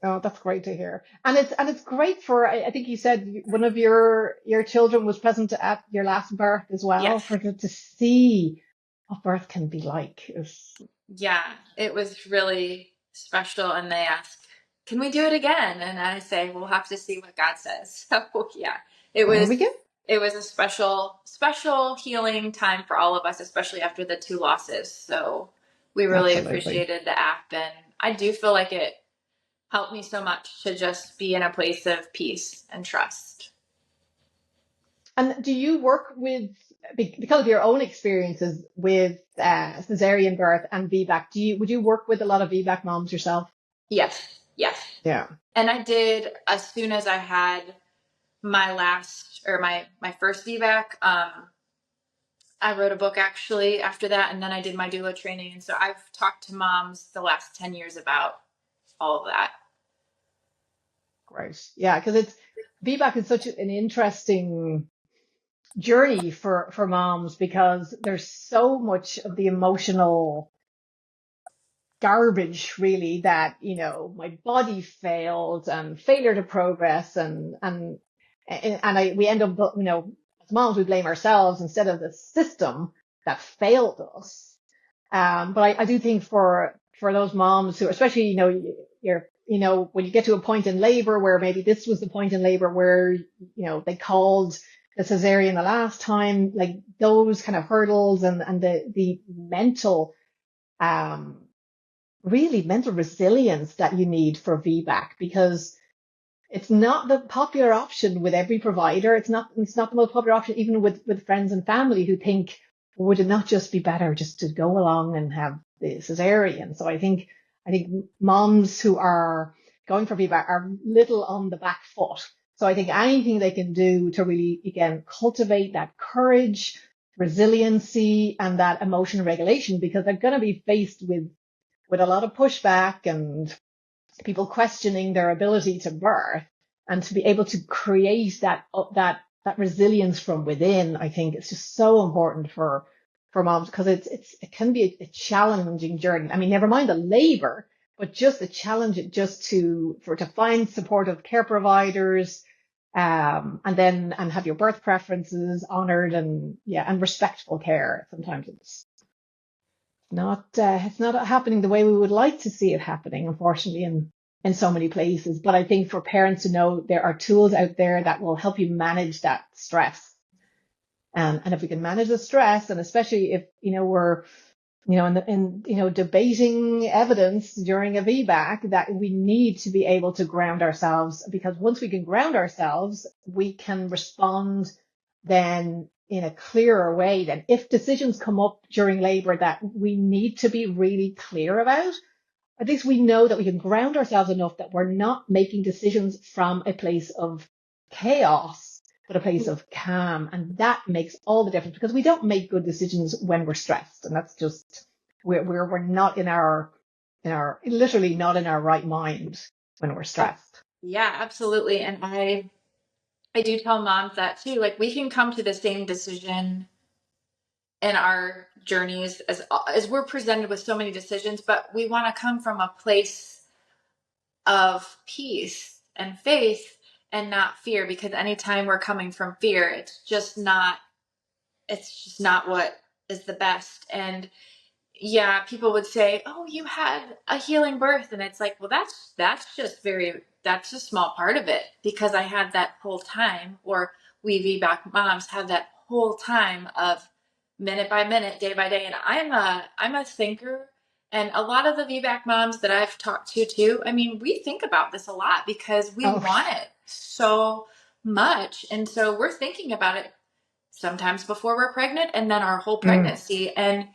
Oh, that's great to hear. And it's great for, I think you said one of your children was present at your last birth as well, yes. for them to see what birth can be like. Yeah, it was really special. And they ask, can we do it again? And I say, we'll have to see what God says. So yeah, it There was, we go. it was a special healing time for all of us, especially after the 2 losses. So we really Absolutely. appreciated the app. And I do feel like it helped me so much to just be in a place of peace and trust. And do you work with, because of your own experiences with cesarean birth and VBAC, would you work with a lot of VBAC moms yourself? Yes. Yeah. And I did, as soon as I had my first VBAC. I wrote a book actually after that, and then I did my doula training. And so I've talked to moms the last 10 years about all of that. Great. Yeah, because VBAC is such an interesting journey for moms, because there's so much of the emotional garbage, really, that my body failed, and failure to progress, and we end up, as moms, we blame ourselves instead of the system that failed us. But I do think for those moms who, especially, when you get to a point in labor where maybe this was the point in labor where, they called the cesarean the last time, like those kind of hurdles, and the mental, really mental resilience that you need for VBAC, because it's not the popular option with every provider. It's not the most popular option, even with friends and family who think, would it not just be better just to go along and have the cesarean? So I think moms who are going for VBAC are little on the back foot. So I think anything they can do to really, again, cultivate that courage, resiliency, and that emotional regulation, because they're going to be faced with a lot of pushback and people questioning their ability to birth, and to be able to create that resilience from within. I think it's just so important for moms, because it can be a challenging journey. I mean, never mind the labor, but just the challenge, just to find supportive care providers, and have your birth preferences honored, and respectful care. Sometimes it's not happening the way we would like to see it happening, unfortunately, in so many places. But I think for parents to know there are tools out there that will help you manage that stress. And if we can manage the stress, and especially if, we're, debating evidence during a VBAC, that we need to be able to ground ourselves, because once we can ground ourselves, we can respond then in a clearer way. That if decisions come up during labor that we need to be really clear about, at least we know that we can ground ourselves enough that we're not making decisions from a place of chaos, but a place of calm. And that makes all the difference, because we don't make good decisions when we're stressed. And that's just, we're not literally not in our right mind when we're stressed. Yeah, absolutely. And I do tell moms that too, like, we can come to the same decision in our journeys as we're presented with so many decisions, but we want to come from a place of peace and faith and not fear, because anytime we're coming from fear, it's just not what is the best. And yeah, people would say, "Oh, you had a healing birth," and it's like, well, that's a small part of it, because I had that whole time, or we VBAC moms have that whole time of minute by minute, day by day. And I'm a thinker, and a lot of the VBAC moms that I've talked to too, I mean, we think about this a lot because we want it so much, and so we're thinking about it sometimes before we're pregnant, and then our whole pregnancy. And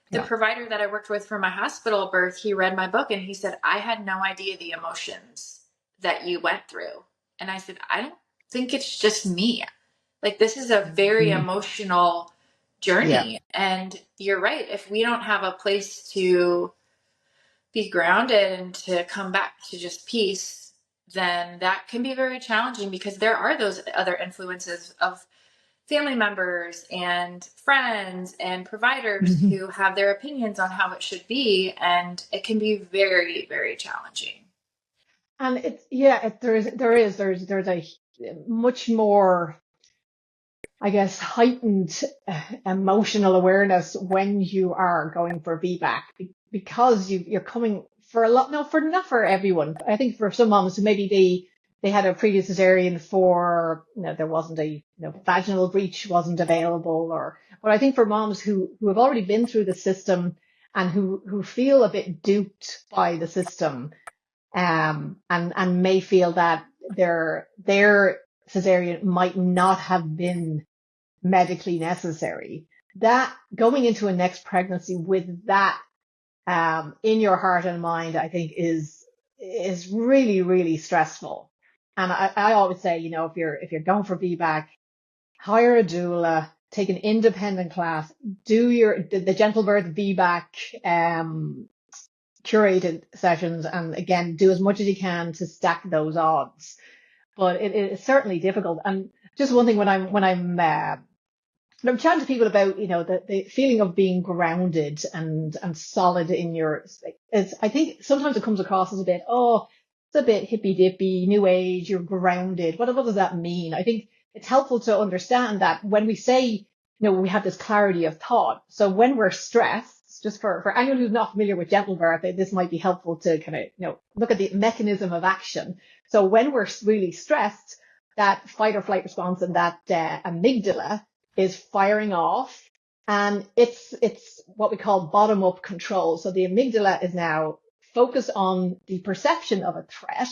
the provider that I worked with for my hospital birth, he read my book and he said, "I had no idea the emotions that you went through." And I said, "I don't think it's just me. Like, this is a very emotional journey." Yeah. And you're right. If we don't have a place to be grounded and to come back to just peace, then that can be very challenging, because there are those other influences of family members and friends and providers who have their opinions on how it should be, and it can be very, very challenging. And there's a much more, I guess, heightened emotional awareness when you are going for VBAC, because you're coming for a lot. No, not for everyone. I think for some moms who maybe they had a previous cesarean for, there wasn't vaginal breech wasn't available, but I think for moms who have already been through the system and who feel a bit duped by the system, and may feel that their cesarean might not have been medically necessary, that going into a next pregnancy with that in your heart and mind, I think is really, really stressful. And I always say, if you're going for VBAC, hire a doula, take an independent class, do the GentleBirth VBAC curated sessions, and again, do as much as you can to stack those odds. But it is certainly difficult. And just one thing, when I'm chatting to people about, the feeling of being grounded and solid in I think sometimes it comes across as it's a bit hippy dippy, new age, you're grounded. What does that mean? I think it's helpful to understand that when we say, we have this clarity of thought. So when we're stressed, just for anyone who's not familiar with GentleBirth, this might be helpful to kind of, look at the mechanism of action. So when we're really stressed, that fight or flight response and that amygdala is firing off, and it's what we call bottom up control. So the amygdala is now focused on the perception of a threat,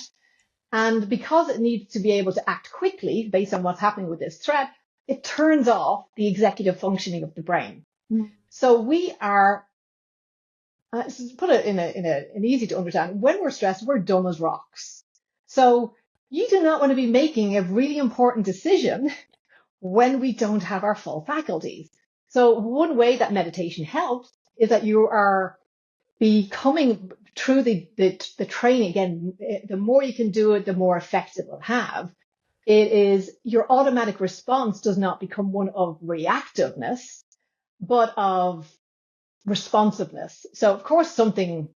and because it needs to be able to act quickly based on what's happening with this threat, it turns off the executive functioning of the brain. So we are, to put it in an easy to understand, when we're stressed, we're dumb as rocks. So you do not want to be making a really important decision when we don't have our full faculties. So one way that meditation helps is that you are becoming, through the training, again, the more you can do it, the more effect it will have. It is your automatic response does not become one of reactiveness, but of responsiveness. So of course something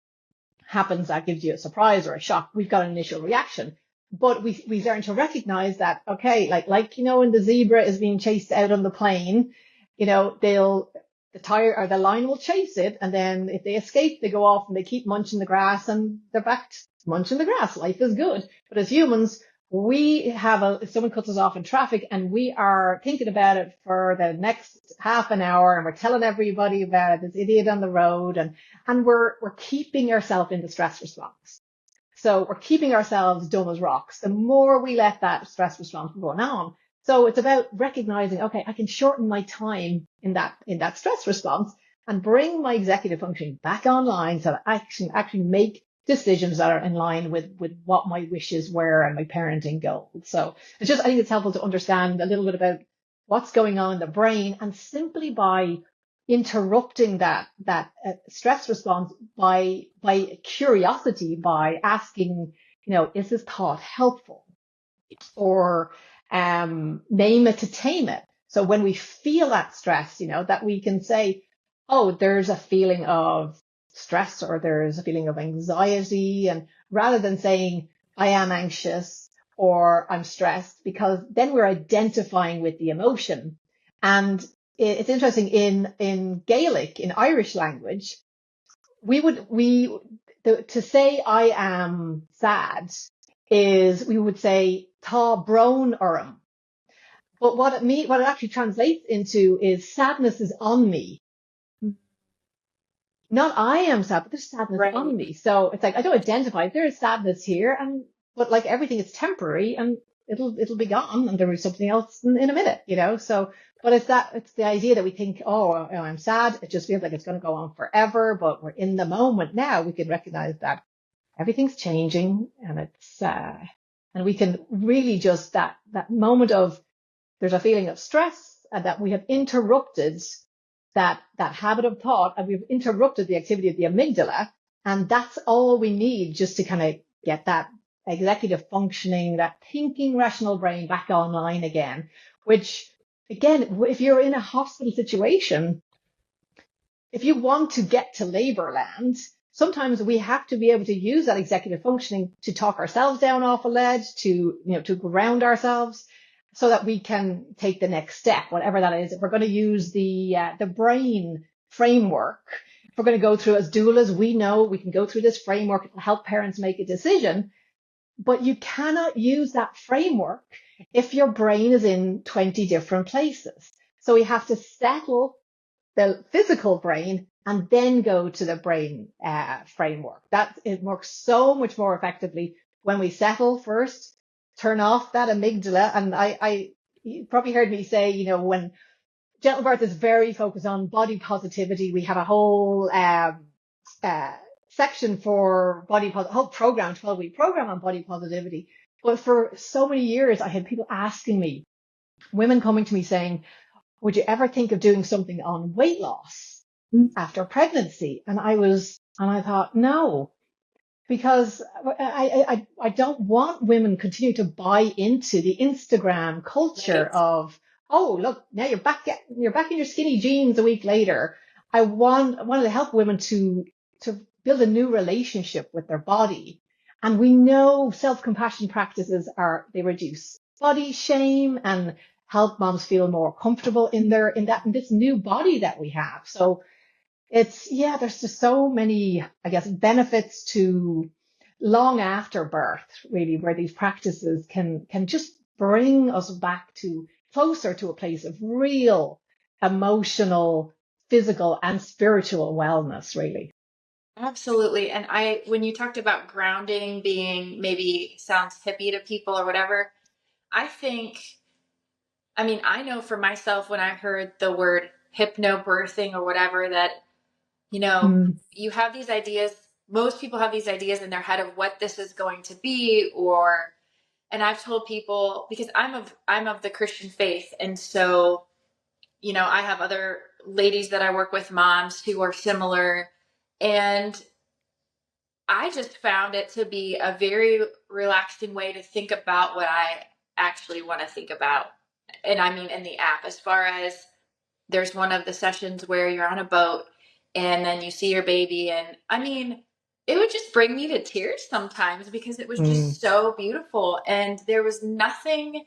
happens that gives you a surprise or a shock. We've got an initial reaction. But we learn to recognize that, okay, like, when the zebra is being chased out on the plain, the lion will chase it. And then if they escape, they go off and they keep munching the grass, and they're back munching the grass. Life is good. But as humans, we have if someone cuts us off in traffic and we are thinking about it for the next half an hour, and we're telling everybody about this idiot on the road, and we're keeping ourselves in the stress response. So we're keeping ourselves dumb as rocks. The more we let that stress response go on. So it's about recognizing, okay, I can shorten my time in that stress response and bring my executive functioning back online, so that I can actually make decisions that are in line with what my wishes were and my parenting goals. So I think it's helpful to understand a little bit about what's going on in the brain, and simply by interrupting that stress response by curiosity, by asking, is this thought helpful, or name it to tame it. So when we feel that stress, that we can say, oh, there's a feeling of stress or there's a feeling of anxiety. And rather than saying, I am anxious or I'm stressed, because then we're identifying with the emotion. And it's interesting in Gaelic, in Irish language, to say I am sad is we would say tá brón orm. But what it actually translates into is sadness is on me. Not I am sad, but there's sadness Right. on me. So it's like I don't identify. There is sadness here, but like everything is temporary and it'll be gone, and there is something else in a minute, So, but it's the idea that we think, oh, I'm sad. It just feels like it's going to go on forever, but we're in the moment now. We can recognize that everything's changing, and and we can really just that moment of there's a feeling of stress and that we have interrupted that habit of thought, and we've interrupted the activity of the amygdala. And that's all we need just to kind of get that executive functioning, that thinking rational brain back online again, which again, if you're in a hospital situation, if you want to get to labor land, sometimes we have to be able to use that executive functioning to talk ourselves down off a ledge, to ground ourselves so that we can take the next step, whatever that is. If we're going to use the brain framework, if we're going to go through as doulas, we know we can go through this framework. It will help parents make a decision, but you cannot use that framework if your brain is in 20 different places. So we have to settle the physical brain and then go to the brain framework. It works so much more effectively when we settle first, turn off that amygdala. And you probably heard me say, when GentleBirth is very focused on body positivity, we have a whole section for body positivity, whole program, 12-week program on body positivity. But for so many years, I had people asking me, women coming to me saying, would you ever think of doing something on weight loss after pregnancy? And I thought, no, because I don't want women continue to buy into the Instagram culture Right. of, oh, look, now you're back in your skinny jeans a week later. I wanted to help women to build a new relationship with their body. And we know self-compassion practices they reduce body shame and help moms feel more comfortable in this new body that we have. So there's just so many, I guess, benefits to long after birth, really, where these practices can just bring us back to closer to a place of real emotional, physical, and spiritual wellness, really. Absolutely. And when you talked about grounding being maybe sounds hippie to people or whatever, I know for myself when I heard the word hypnobirthing or whatever that, you have these ideas, most people have these ideas in their head of what this is going to be, and I've told people, because I'm of the Christian faith. And so, I have other ladies that I work with, moms who are similar, and I just found it to be a very relaxing way to think about what I actually want to think about. And I mean, in the app, as far as there's one of the sessions where you're on a boat and then you see your baby. And I mean, it would just bring me to tears sometimes because it was just so beautiful. And there was nothing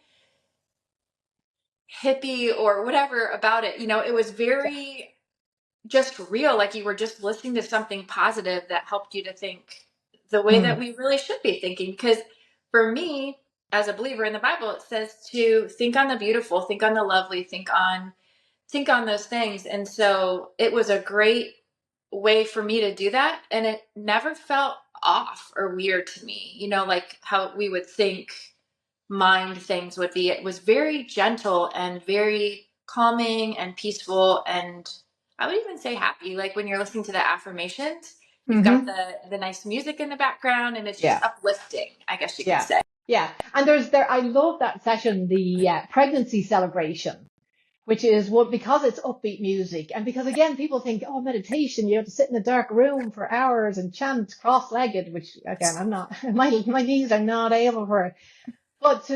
hippie or whatever about it. It was very just real. Like you were just listening to something positive that helped you to think the way that we really should be thinking. Because for me, as a believer in the Bible, it says to think on the beautiful, think on the lovely, think on those things. And so it was a great way for me to do that. And it never felt off or weird to me, like how we would think mind things would be. It was very gentle and very calming and peaceful. And I would even say happy. Like when you're listening to the affirmations, you've got the nice music in the background and it's just uplifting, I guess you could say. Yeah. And I love that session, the pregnancy celebration, which is because it's upbeat music. And because again, people think, oh, meditation, you have to sit in a dark room for hours and chant cross-legged, which again, I'm not, my knees are not able for it. But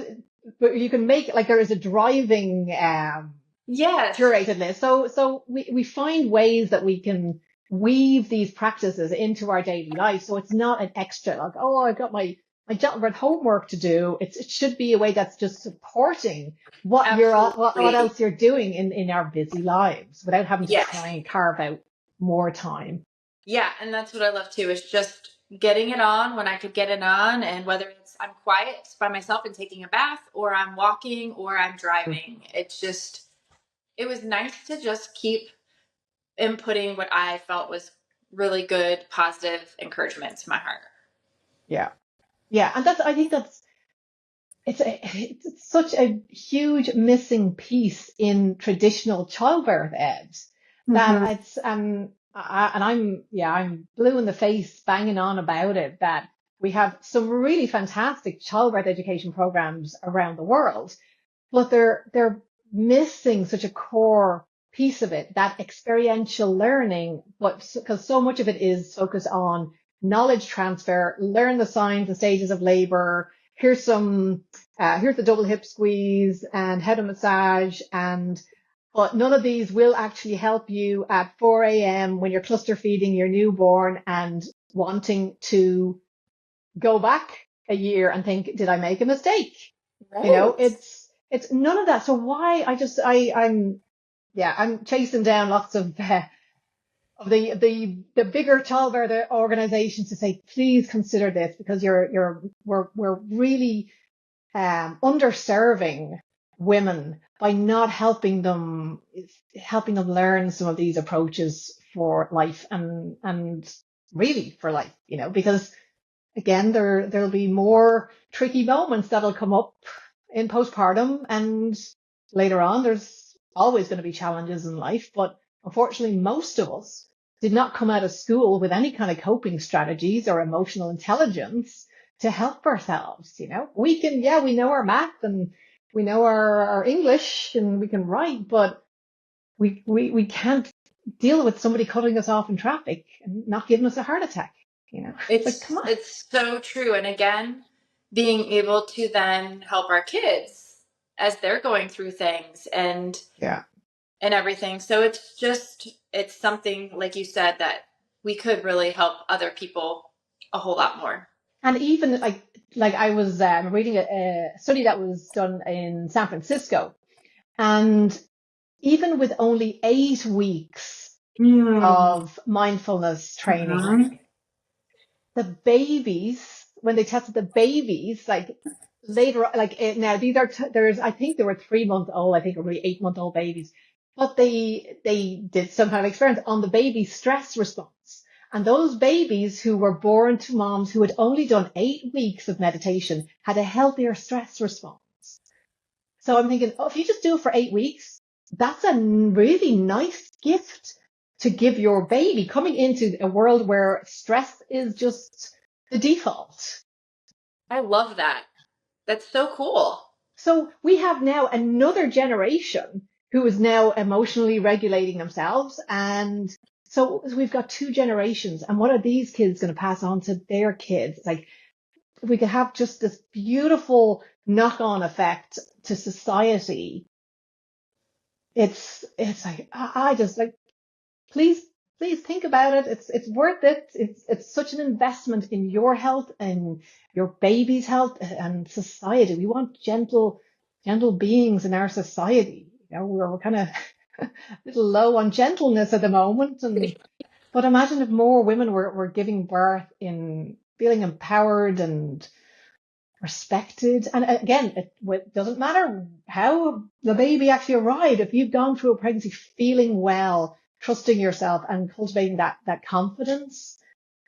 you can make it like there is a driving Yes. curatedness. So we find ways that we can weave these practices into our daily life. So it's not an extra, like, oh, I've got my GentleBirth homework to do. It should be a way that's just supporting what Absolutely. else you're doing in our busy lives without having to Yes. try and carve out more time. Yeah, and that's what I love too, is just getting it on when I could get it on, and whether it's I'm quiet by myself and taking a bath, or I'm walking, or I'm driving. It was nice to just keep inputting what I felt was really good, positive encouragement to my heart. Yeah. Yeah. And I think it's such a huge missing piece in traditional childbirth eds Mm-hmm. that I'm blue in the face banging on about it, that we have some really fantastic childbirth education programs around the world, but they're missing such a core piece of it, that experiential learning, but because so much of it is focused on knowledge transfer, learn the signs and stages of labor. Here's here's the double hip squeeze and head and massage, but none of these will actually help you at 4 a.m. when you're cluster feeding your newborn and wanting to go back a year and think, did I make a mistake? Right. It's none of that. So why I'm chasing down lots of the bigger childbirth organizations to say, please consider this, because we're really underserving women by not helping them learn some of these approaches for life and really for life, because again, there'll be more tricky moments that'll come up in postpartum, and later on. There's always going to be challenges in life, but unfortunately, most of us did not come out of school with any kind of coping strategies or emotional intelligence to help ourselves. We know our math and we know our English and we can write, but we can't deal with somebody cutting us off in traffic and not giving us a heart attack. It's like, come on. It's so true. And again, being able to then help our kids as they're going through things Yeah. and everything. So it's something, like you said, that we could really help other people a whole lot more. And even like I was reading a study that was done in San Francisco, and even with only 8 weeks Mm. of mindfulness training, Mhm. the babies, when they tested the babies, like later, now these are, I think they were 3 month old, I think, or maybe 8 month old babies, but they did some kind of experiment on the baby's stress response. And those babies who were born to moms who had only done 8 weeks of meditation had a healthier stress response. So I'm thinking, oh, if you just do it for 8 weeks, that's a really nice gift to give your baby coming into a world where stress is just the default. I love that. That's so cool. So we have now another generation who is now emotionally regulating themselves. And so we've got 2 generations. And what are these kids going to pass on to their kids? Like, if we could have just this beautiful knock-on effect to society, it's like, I just like, please think about it. It's worth it. It's such an investment in your health and your baby's health and society. We want gentle beings in our society. We're kind of a little low on gentleness at the moment, but imagine if more women were giving birth in feeling empowered and respected. And again, it doesn't matter how the baby actually arrived. If you've gone through a pregnancy feeling well, trusting yourself and cultivating that confidence,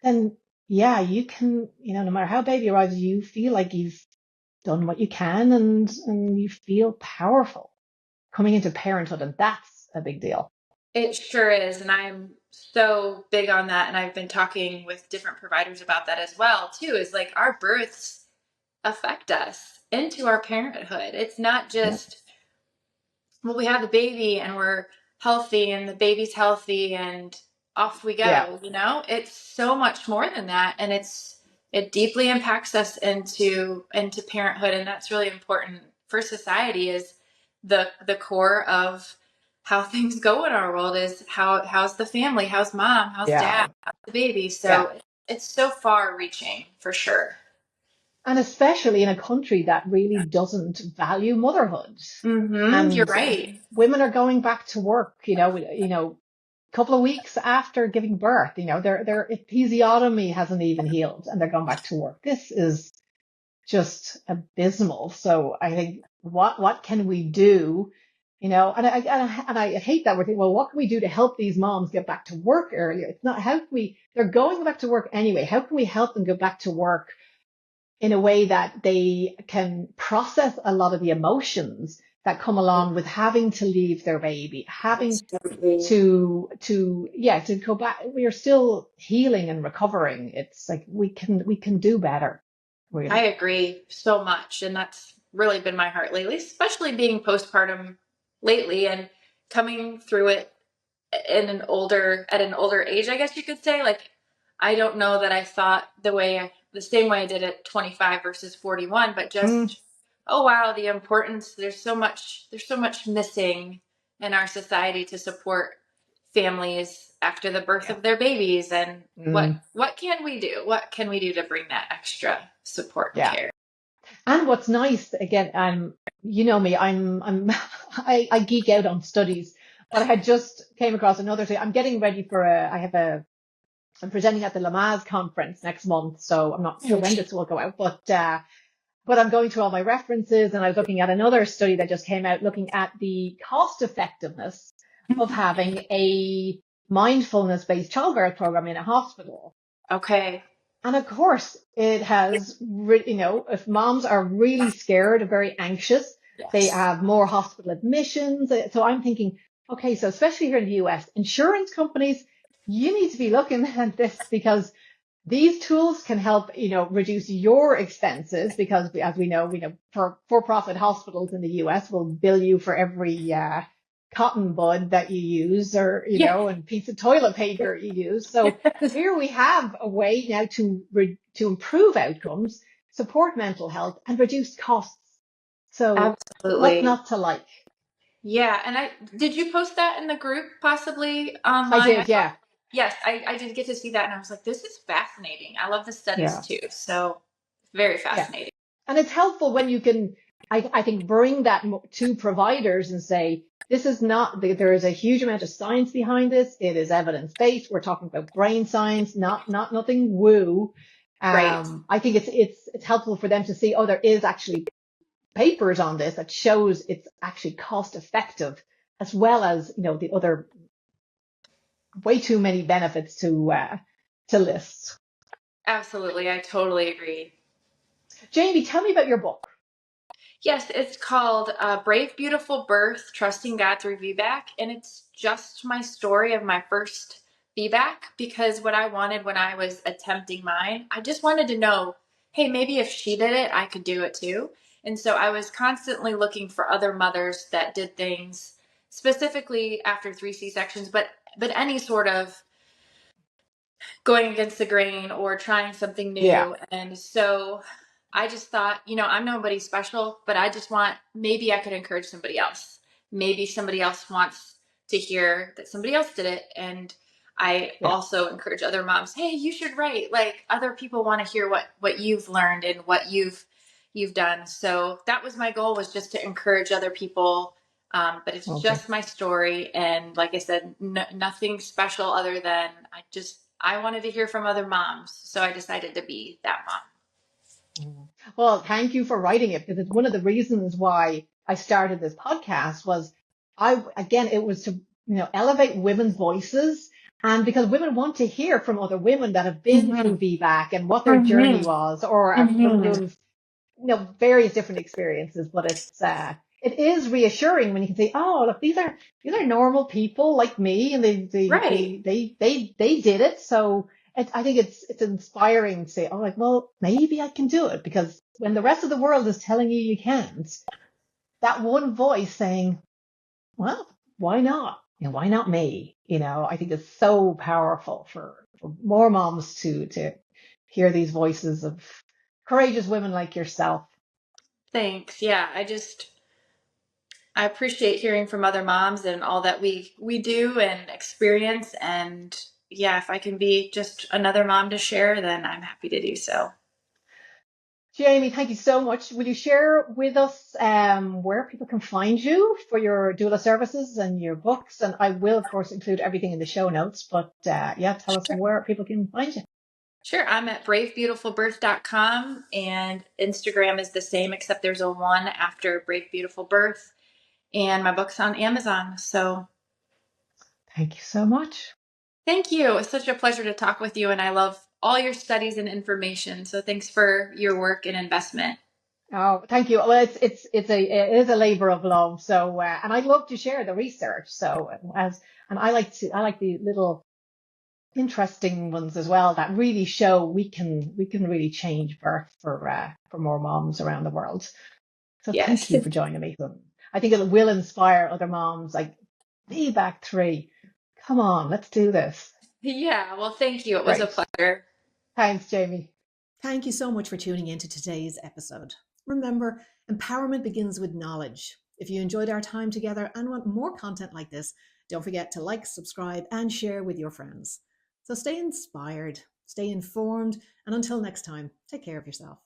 then yeah, you can, no matter how baby arrives, you feel like you've done what you can, and you feel powerful coming into parenthood. And that's a big deal. It sure is. And I'm so big on that. And I've been talking with different providers about that as well, too, is like our births affect us into our parenthood. It's not Yeah. just, well, we have the baby and we're healthy and the baby's healthy and off we Yeah. go, It's so much more than that. And it deeply impacts us into parenthood. And that's really important for society, is the core of how things go in our world is how's the family, how's mom, how's dad, how's the baby. So it's so far reaching for sure. And especially in a country that really doesn't value motherhood. You're And right. women are going back to work, couple of weeks after giving birth, their episiotomy hasn't even healed and they're going back to work. This is just abysmal. So I think what can we do? And I hate that we're thinking, well, what can we do to help these moms get back to work earlier? It's not how can they're going back to work anyway. How can we help them go back to work in a way that they can process a lot of the emotions that come along with having to leave their baby, having to go back. We are still healing and recovering. It's like we can do better. Really. I agree so much. And that's really been my heart lately, especially being postpartum lately and coming through it at an older age, I guess you could say. Like, I don't know that I thought the same way I did at 25 versus 41, but just, oh wow, the importance, there's so much missing in our society to support families after the birth of their babies. And what can we do? What can we do to bring that extra support and care? And what's nice, again, you know me, I geek out on studies, but I had just came across another thing. I'm getting ready for I'm presenting at the Lamaze conference next month, so I'm not sure when this will go out, but I'm going through all my references, and I was looking at another study that just came out looking at the cost effectiveness of having a mindfulness-based childbirth program in a hospital. Okay. And of course, it has, if moms are really scared or very anxious, they have more hospital admissions. So I'm thinking, okay, so especially here in the US, insurance companies, you need to be looking at this because these tools can help, reduce your expenses because as we know, for-profit hospitals in the US will bill you for every, cotton bud that you use or, and piece of toilet paper you use. So here we have a way now to improve outcomes, support mental health and reduce costs. So absolutely, what's not to like? Yeah. And did you post that in the group possibly online? I did. Yeah. Yes, I did get to see that. And I was like, this is fascinating. I love the studies too. So very fascinating. And it's helpful when you can, I think, bring that to providers and say, this is not, there is a huge amount of science behind this. It is evidence-based. We're talking about brain science, not nothing woo. I think it's helpful for them to see, there is actually papers on this that shows it's actually cost effective as well as, the other way too many benefits to list. Absolutely. I totally agree. Jaimie, tell me about your book. Yes, it's called Brave, Beautiful Birth, Trusting God Through VBAC. And it's just my story of my first VBAC because what I wanted when I was attempting mine, I just wanted to know, hey, maybe if she did it, I could do it too. And so I was constantly looking for other mothers that did things specifically after 3 C-sections, but any sort of going against the grain or trying something new. Yeah. And so I just thought, I'm nobody special, but I just maybe I could encourage somebody else. Maybe somebody else wants to hear that somebody else did it. And I also encourage other moms, hey, you should write. Like other people want to hear what you've learned and what you've done. So that was my goal, was just to encourage other people. But it's just my story. And like I said, nothing special other than I wanted to hear from other moms. So I decided to be that mom. Well, thank you for writing it because it's one of the reasons why I started this podcast was it was to, elevate women's voices and because women want to hear from other women that have been through VBAC and what their journey was or who've, various different experiences, but it is reassuring when you can say, oh, look, these are normal people like me and they did it. So I think it's inspiring to say, well, maybe I can do it because when the rest of the world is telling you can't, that one voice saying, well, why not? Why not me? I think it's so powerful for more moms to hear these voices of courageous women like yourself. Thanks. Yeah. I appreciate hearing from other moms and all that we do and experience. And yeah, if I can be just another mom to share, then I'm happy to do so. Jaimie, thank you so much. Will you share with us where people can find you for your doula services and your books? And I will, of course, include everything in the show notes. But yeah, tell us Sure. where people can find you. Sure. I'm at bravebeautifulbirth.com, and Instagram is the same, except there's a 1 after Brave Beautiful Birth. And my book's on Amazon. So Thank you so much. thank you. It's such a pleasure to talk with you. And I love all your studies and information. So thanks for your work and investment. Oh, thank you. Well, it is a labor of love. So, and I'd love to share the research. So and I like the little interesting ones as well that really show we can really change birth for more moms around the world. So thank Yes. you for joining me. I think it will inspire other moms like VBAC3. Come on, let's do this. Yeah. Well, thank you. It was a Great. pleasure. Thanks, Jaimie. Thank you so much for tuning into today's episode. Remember, empowerment begins with knowledge. If you enjoyed our time together and want more content like this, don't forget to like, subscribe, and share with your friends. So stay inspired, stay informed, and until next time, take care of yourself.